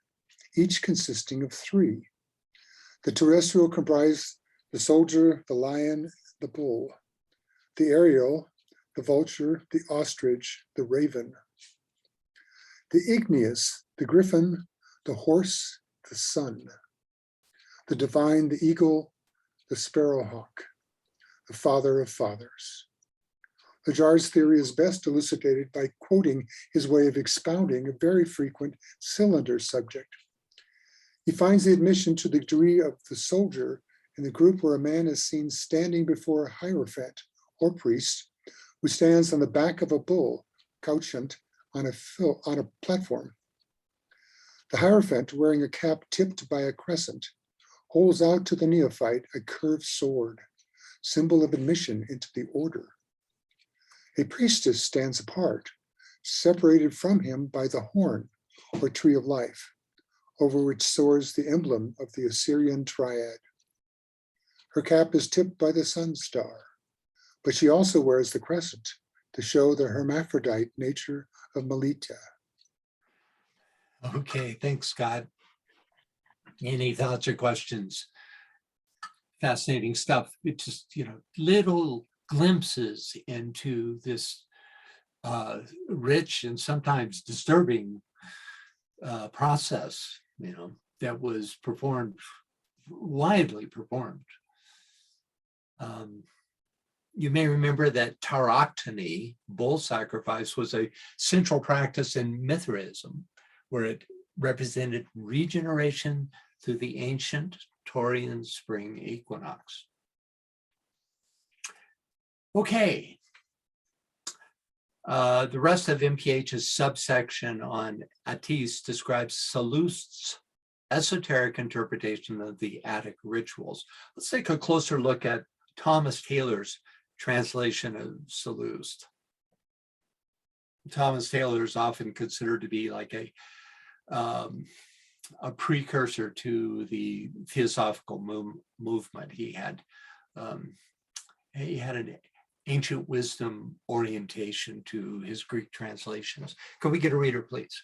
each consisting of 3. The terrestrial comprised the soldier, the lion, the bull; the aerial, the vulture, the ostrich, the raven; the igneous, the griffin, the horse, the sun; the divine, the eagle, the sparrowhawk, the father of fathers. Lajard's theory is best elucidated by quoting his way of expounding a very frequent cylinder subject. He finds the admission to the degree of the soldier in the group where a man is seen standing before a hierophant or priest who stands on the back of a bull, couchant on a platform. The hierophant, wearing a cap tipped by a crescent, holds out to the neophyte a curved sword, symbol of admission into the order. A priestess stands apart, separated from him by the horn, or tree of life, over which soars the emblem of the Assyrian triad. Her cap is tipped by the sun star, but she also wears the crescent to show the hermaphrodite nature of Melita. Okay, thanks, Scott. Any thoughts or questions? Fascinating stuff. It's just, little glimpses into this rich and sometimes disturbing process, that was widely performed. You may remember that tauroctony, bull sacrifice, was a central practice in Mithraism, where it represented regeneration through the ancient Taurian spring equinox. Okay. The rest of MPH's subsection on Atis describes Sallust's esoteric interpretation of the Attic rituals. Let's take a closer look at Thomas Taylor's translation of Sallust. Thomas Taylor is often considered to be like a precursor to the Theosophical movement. He had an ancient wisdom orientation to his Greek translations. Can we get a reader, please?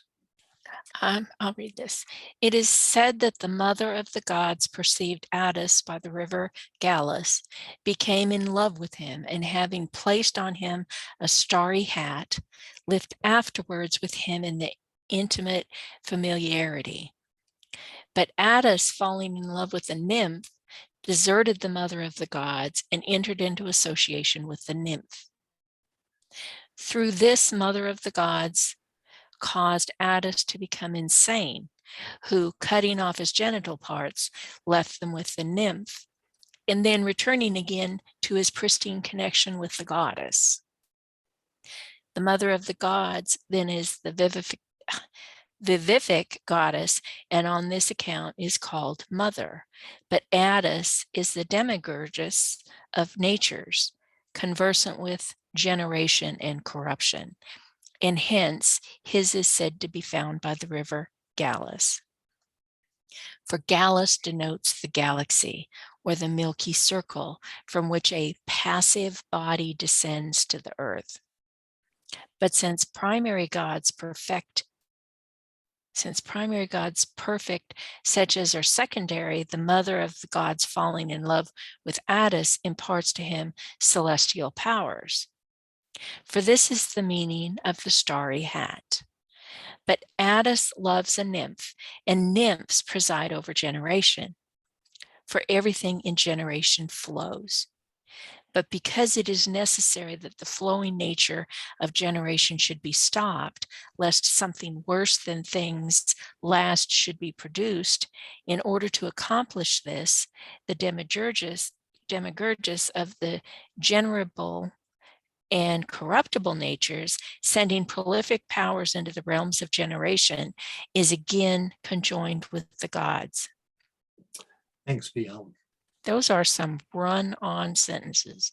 I'll read this. It is said that the mother of the gods perceived Atis by the river Gallus, became in love with him, and having placed on him a starry hat, lived afterwards with him in the intimate familiarity. But Atis, falling in love with the nymph, deserted the mother of the gods and entered into association with the nymph. Through this, mother of the gods caused Atis to become insane, who, cutting off his genital parts, left them with the nymph, and then returning again to his pristine connection with the goddess. The mother of the gods then is the vivific goddess, and on this account is called mother. But Atis is the demiurgus of natures, conversant with generation and corruption, and hence his is said to be found by the river Gallus. For Gallus denotes the galaxy, or the milky circle, from which a passive body descends to the earth. But since primary gods perfect, such as are secondary, the mother of the gods falling in love with Atis imparts to him celestial powers. For this is the meaning of the starry hat. But Atis loves a nymph, and nymphs preside over generation. For everything in generation flows. But because it is necessary that the flowing nature of generation should be stopped, lest something worse than things last should be produced, in order to accomplish this, the demiurgus of the generable and corruptible natures, sending prolific powers into the realms of generation, is again conjoined with the gods. Thanks, Biel. Those are some run-on sentences.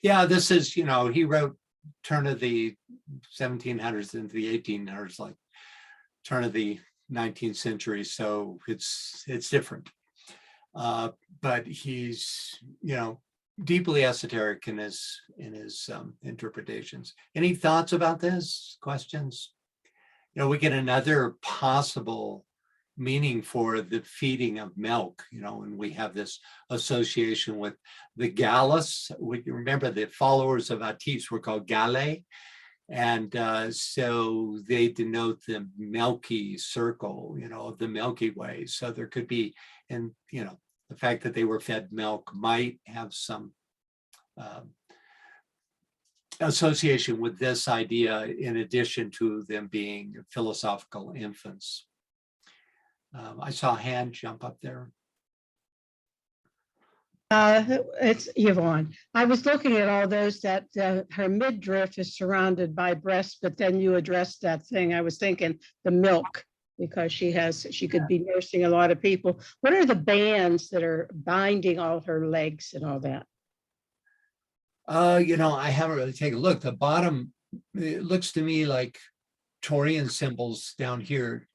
Yeah, this is, he wrote turn of the 1700s into the 1800s, like turn of the 19th century. So it's different. But he's, deeply esoteric in his interpretations. Any thoughts about this? Questions? We get another possible meaning for the feeding of milk, and we have this association with the Gallus. We remember the followers of Atis were called Galle, and so they denote the milky circle, of the Milky Way. So there could be, and the fact that they were fed milk might have some association with this idea, in addition to them being philosophical infants. I saw a hand jump up there. It's Yvonne. I was looking at all those that her midriff is surrounded by breasts, but then you addressed that thing. I was thinking the milk, because she could be nursing a lot of people. What are the bands that are binding all her legs and all that? I haven't really taken a look. The bottom, it looks to me like Taurian symbols down here,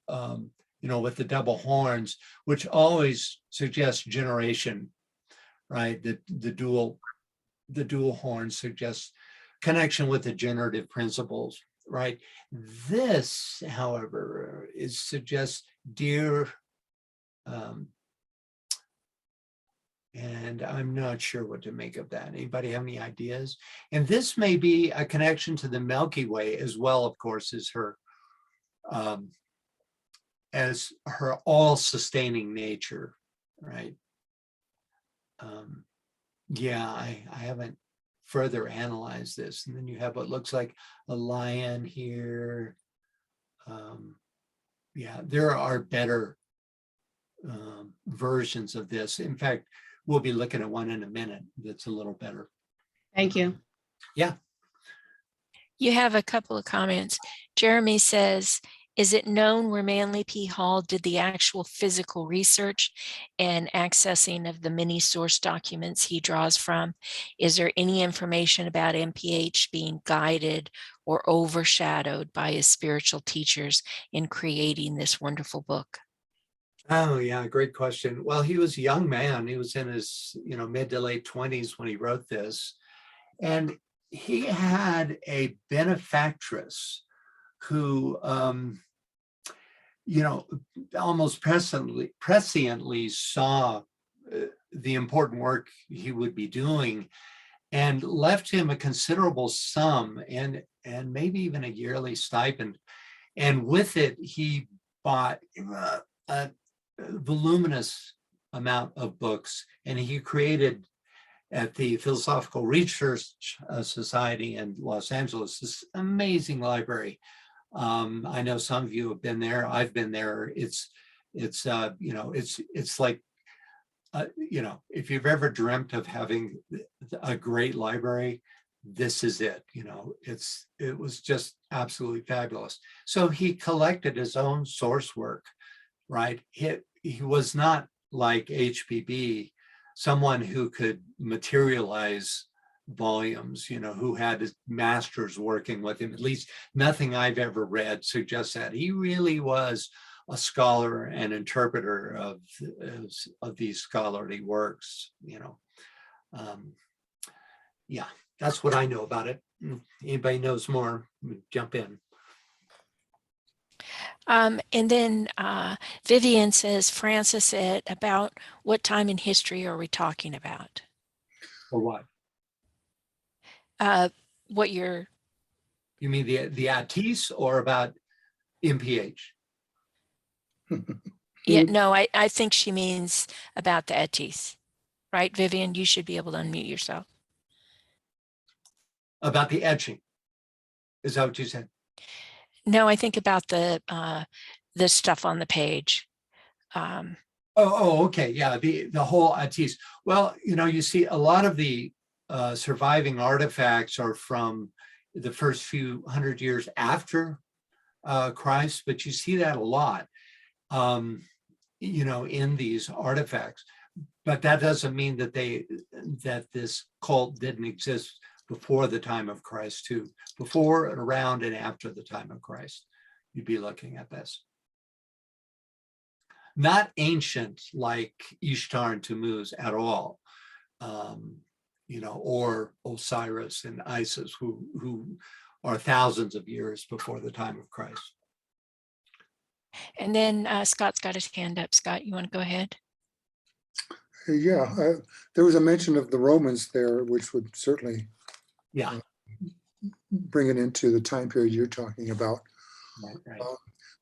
with the double horns, which always suggests generation, right? The dual horns suggests connection with the generative principles, right? This, however, suggests deer, and I'm not sure what to make of that. Anybody have any ideas? And this may be a connection to the Milky Way as well, of course, as her all-sustaining nature, right? I haven't further analyzed this. And then you have what looks like a lion here. There are better versions of this. In fact, we'll be looking at one in a minute that's a little better. Thank you. Yeah. You have a couple of comments. Jeremy says, is it known where Manly P. Hall did the actual physical research and accessing of the many source documents he draws from? Is there any information about MPH being guided or overshadowed by his spiritual teachers in creating this wonderful book? Oh, yeah, great question. Well, he was a young man. He was in his, mid to late 20s when he wrote this. And he had a benefactress who, almost presciently saw the important work he would be doing and left him a considerable sum and maybe even a yearly stipend. And with it, he bought a voluminous amount of books, and he created at the Philosophical Research Society in Los Angeles this amazing library. I know some of you have been there. I've been there. It's like, if you've ever dreamt of having a great library, this is it. It was just absolutely fabulous. So he collected his own source work, right? He was not like HPB, someone who could materialize volumes, who had his masters working with him. At least nothing I've ever read suggests that. He really was a scholar and interpreter of these scholarly works, yeah, that's what I know about it. Anybody knows more, jump in. And then Vivian says, Francis said, about what time in history are we talking about? Or what? What you're... You mean the Atis or about MPH? Yeah, no, I think she means about the Atis. Right, Vivian? You should be able to unmute yourself. About the etching. Is that what you said? No, I think about the stuff on the page. Okay. Yeah, the whole Atis. Well, you see a lot of the surviving artifacts are from the first few hundred years after Christ, but you see that a lot, in these artifacts. But that doesn't mean that this cult didn't exist before the time of Christ too. Before and around and after the time of Christ, you'd be looking at this. Not ancient like Ishtar and Tammuz at all, or Osiris and Isis, who are thousands of years before the time of Christ. And then Scott's got his hand up. Scott, you want to go ahead? Yeah, there was a mention of the Romans there, which would certainly bring it into the time period you're talking about. Right.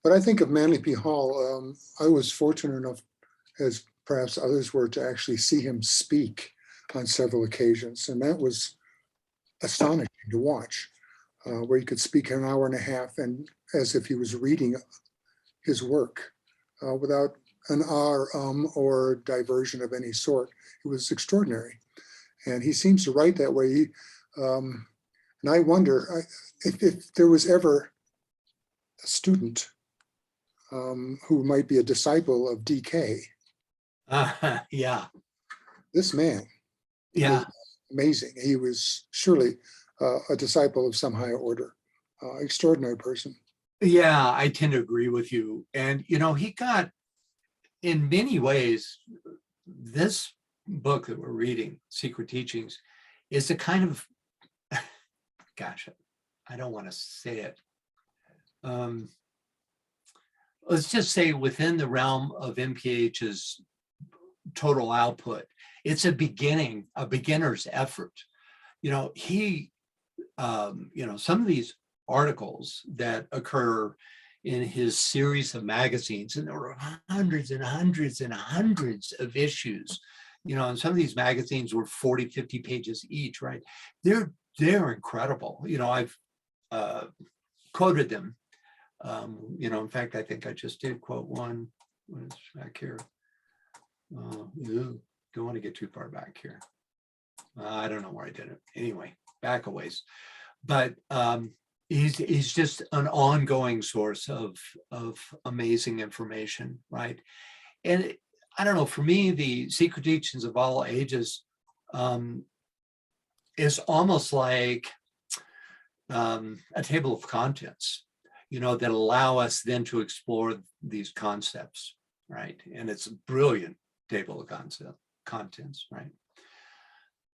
But I think of Manly P. Hall. I was fortunate enough, as perhaps others were, to actually see him speak on several occasions. And that was astonishing to watch, where he could speak an hour and a half and as if he was reading his work without an or diversion of any sort. It was extraordinary. And he seems to write that way. And I wonder if there was ever a student who might be a disciple of DK. Yeah. This man. Yeah. Amazing. He was surely a disciple of some higher order. Extraordinary person. Yeah, I tend to agree with you. And, he got, in many ways, this book that we're reading, Secret Teachings, is a kind of, gosh, I don't want to say it. Let's just say within the realm of MPH's total output, it's a beginner's effort. Some of these articles that occur in his series of magazines, and there were hundreds and hundreds and hundreds of issues, and some of these magazines were 40, 50 pages each, right? They're incredible. I've quoted them. In fact, I think I just did quote one. What is back here? Don't want to get too far back here. I don't know where I did it. Anyway, back a ways. But he's just an ongoing source of amazing information, right? And I don't know, for me, the Secret Teachings of All Ages is almost like a table of contents, that allow us then to explore these concepts, right? And it's a brilliant table of contents, right?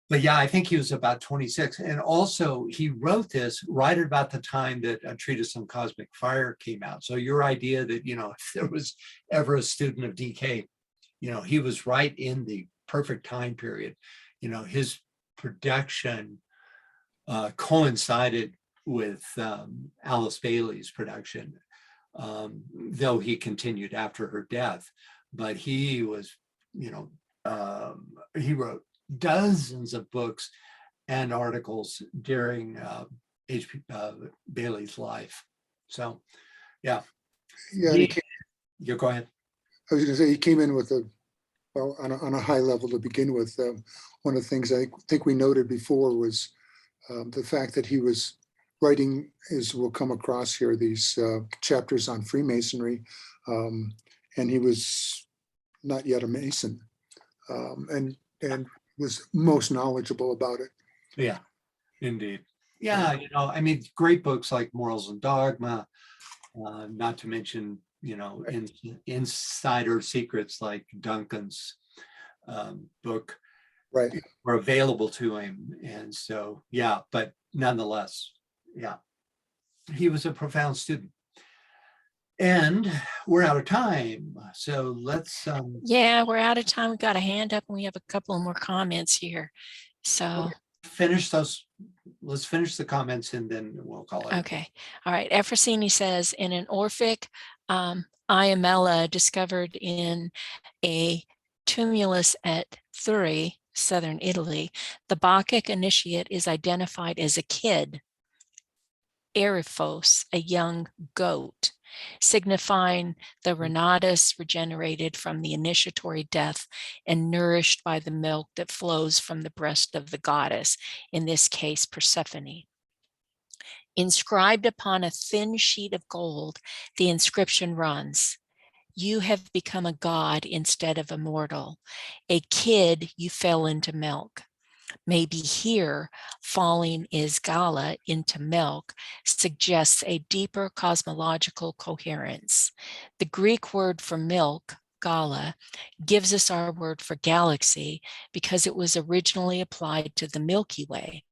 But yeah, I think he was about 26. And also he wrote this right about the time that A Treatise on Cosmic Fire came out. So your idea that, if there was ever a student of DK, he was right in the perfect time period. His production coincided with Alice Bailey's production. though he continued after her death. But he was, he wrote dozens of books and articles during H.P. Bailey's life. So, yeah. Yeah, You go ahead. I was going to say he came in with on a high level to begin with. One of the things I think we noted before was the fact that he was writing, as we'll come across here, these chapters on Freemasonry, and he was not yet a Mason, and was most knowledgeable about it. Yeah, indeed. Yeah, I mean, great books like Morals and Dogma, not to mention, insider secrets like Duncan's book, right, were available to him. And so, yeah, but nonetheless, yeah, he was a profound student. And we're out of time. So let's. Yeah, we're out of time. We got a hand up and we have a couple more comments here. So finish those. Let's finish the comments and then we'll call it. Okay. All right. Efrosini says, in an Orphic Iamella discovered in a tumulus at Thurii, southern Italy, the Bacchic initiate is identified as a kid, Eriphos, a young goat, signifying the Renatus regenerated from the initiatory death and nourished by the milk that flows from the breast of the goddess, in this case, Persephone. Inscribed upon a thin sheet of gold, the inscription runs, "You have become a god instead of a mortal. A kid, you fell into milk." Maybe here, falling is Gala into milk suggests a deeper cosmological coherence. The Greek word for milk, Gala, gives us our word for galaxy because it was originally applied to the Milky Way.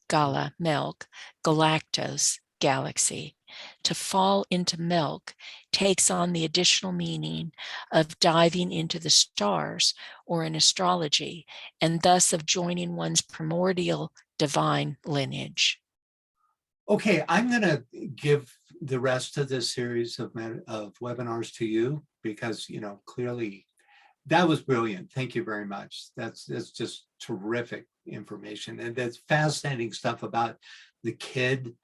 Gala, milk, galactos, galaxy. To fall into milk takes on the additional meaning of diving into the stars, or in astrology, and thus of joining one's primordial divine lineage. Okay, I'm going to give the rest of this series of webinars to you because, clearly that was brilliant. Thank you very much. That's just terrific information. And that's fascinating stuff about the kid,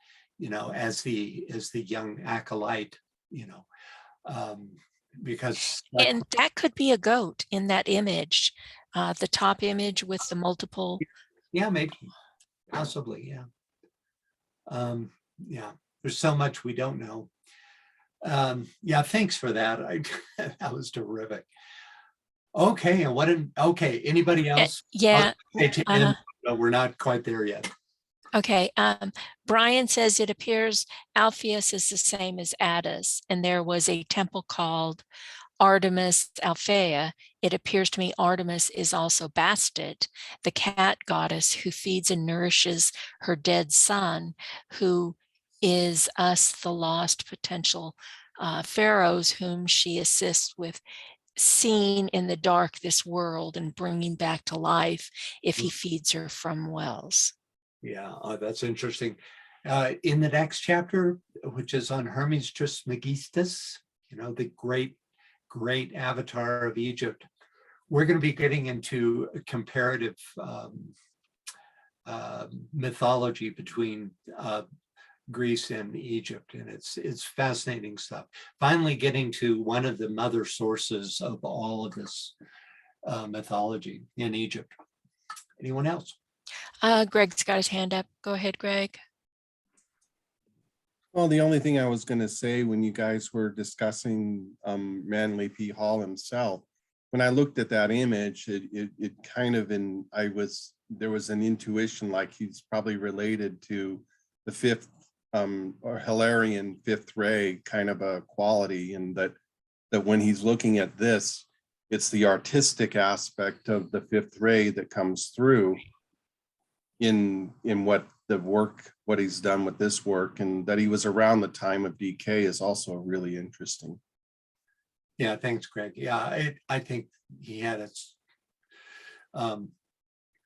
as the young acolyte, because. And that could be a goat in that image, the top image with the multiple. Yeah, maybe, possibly, yeah. Yeah, there's so much we don't know. Yeah, thanks for that. That was terrific. Okay, and anybody else? Yeah. No, we're not quite there yet. Okay, Brian says it appears Alpheus is the same as Attis, and there was a temple called Artemis Alphaea. It appears to me Artemis is also Bastet, the cat goddess who feeds and nourishes her dead son, who is us, the lost potential pharaohs, whom she assists with seeing in the dark this world and bringing back to life if he feeds her from wells. Yeah, that's interesting. In the next chapter, which is on Hermes Trismegistus, the great avatar of Egypt, we're going to be getting into comparative mythology between Greece and Egypt, and it's fascinating stuff. Finally getting to one of the mother sources of all of this mythology in Egypt. Anyone else? Greg's got his hand up. Go ahead, Greg. Well, the only thing I was going to say when you guys were discussing Manly P. Hall himself, when I looked at that image, it kind of there was an intuition like he's probably related to the fifth or Hilarion fifth ray kind of a quality, and that when he's looking at this, it's the artistic aspect of the fifth ray that comes through in what he's done with this work, and that he was around the time of decay is also really interesting. Yeah, thanks, Greg. Yeah, I think he had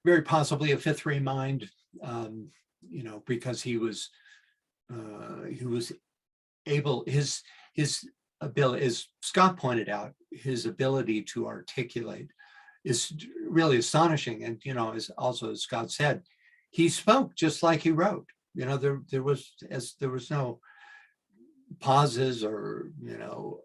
very possibly a fifth ray mind, because he was his ability, as Scott pointed out, his ability to articulate is really astonishing. And, you know, as Scott said, he spoke just like he wrote. You know, there was no pauses or, you know,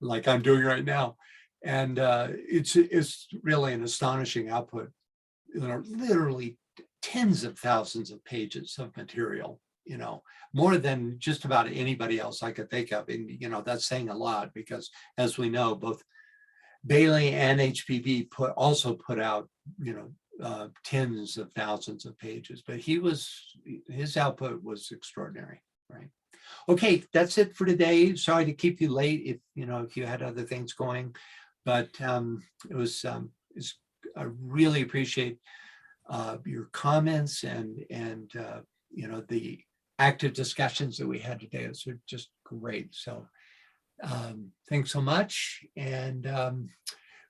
like I'm doing right now. And it's really an astonishing output. There are literally tens of thousands of pages of material, you know, more than just about anybody else I could think of. And, you know, that's saying a lot because, as we know, both Bailey and HPV also put out, you know, tens of thousands of pages, but his output was extraordinary, right? Okay, that's it for today. Sorry to keep you late if you had other things going, but I really appreciate your comments and you know, the active discussions that we had today. Those are just great. So thanks so much, and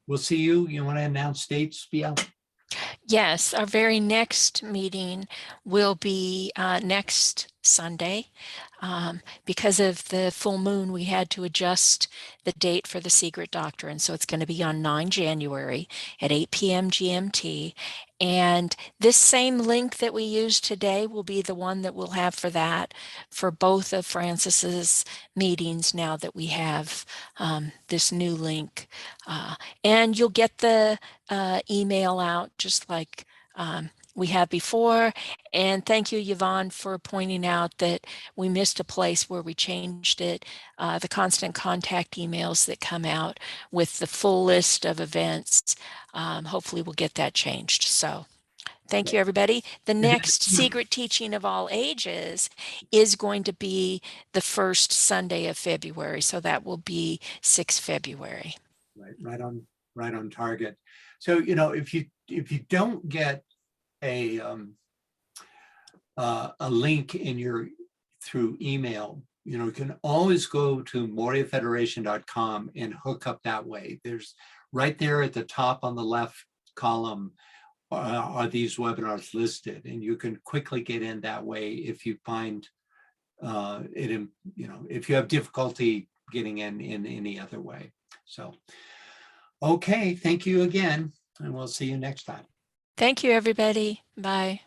we'll see you. You want to announce dates, Biel? Yes, our very next meeting will be next Sunday. Because of the full moon, we had to adjust the date for the Secret Doctrine. So it's going to be on 9 January at 8 p.m. GMT. And this same link that we used today will be the one that we'll have for that, for both of Francis's meetings now that we have this new link. And you'll get the email out just like we have before. And thank you, Yvonne, for pointing out that we missed a place where we changed it. The constant contact emails that come out with the full list of events. Hopefully we'll get that changed. So thank you, everybody. The next Secret Teaching of All Ages is going to be the first Sunday of February. So that will be 6 February. Right on target. So, you know, if you don't get a link through email, you know, you can always go to moriafederation.com and hook up that way. There's right there at the top on the left column are these webinars listed, and you can quickly get in that way if you find it, you know, if you have difficulty getting in any other way. So, okay, thank you again, and we'll see you next time. Thank you, everybody. Bye.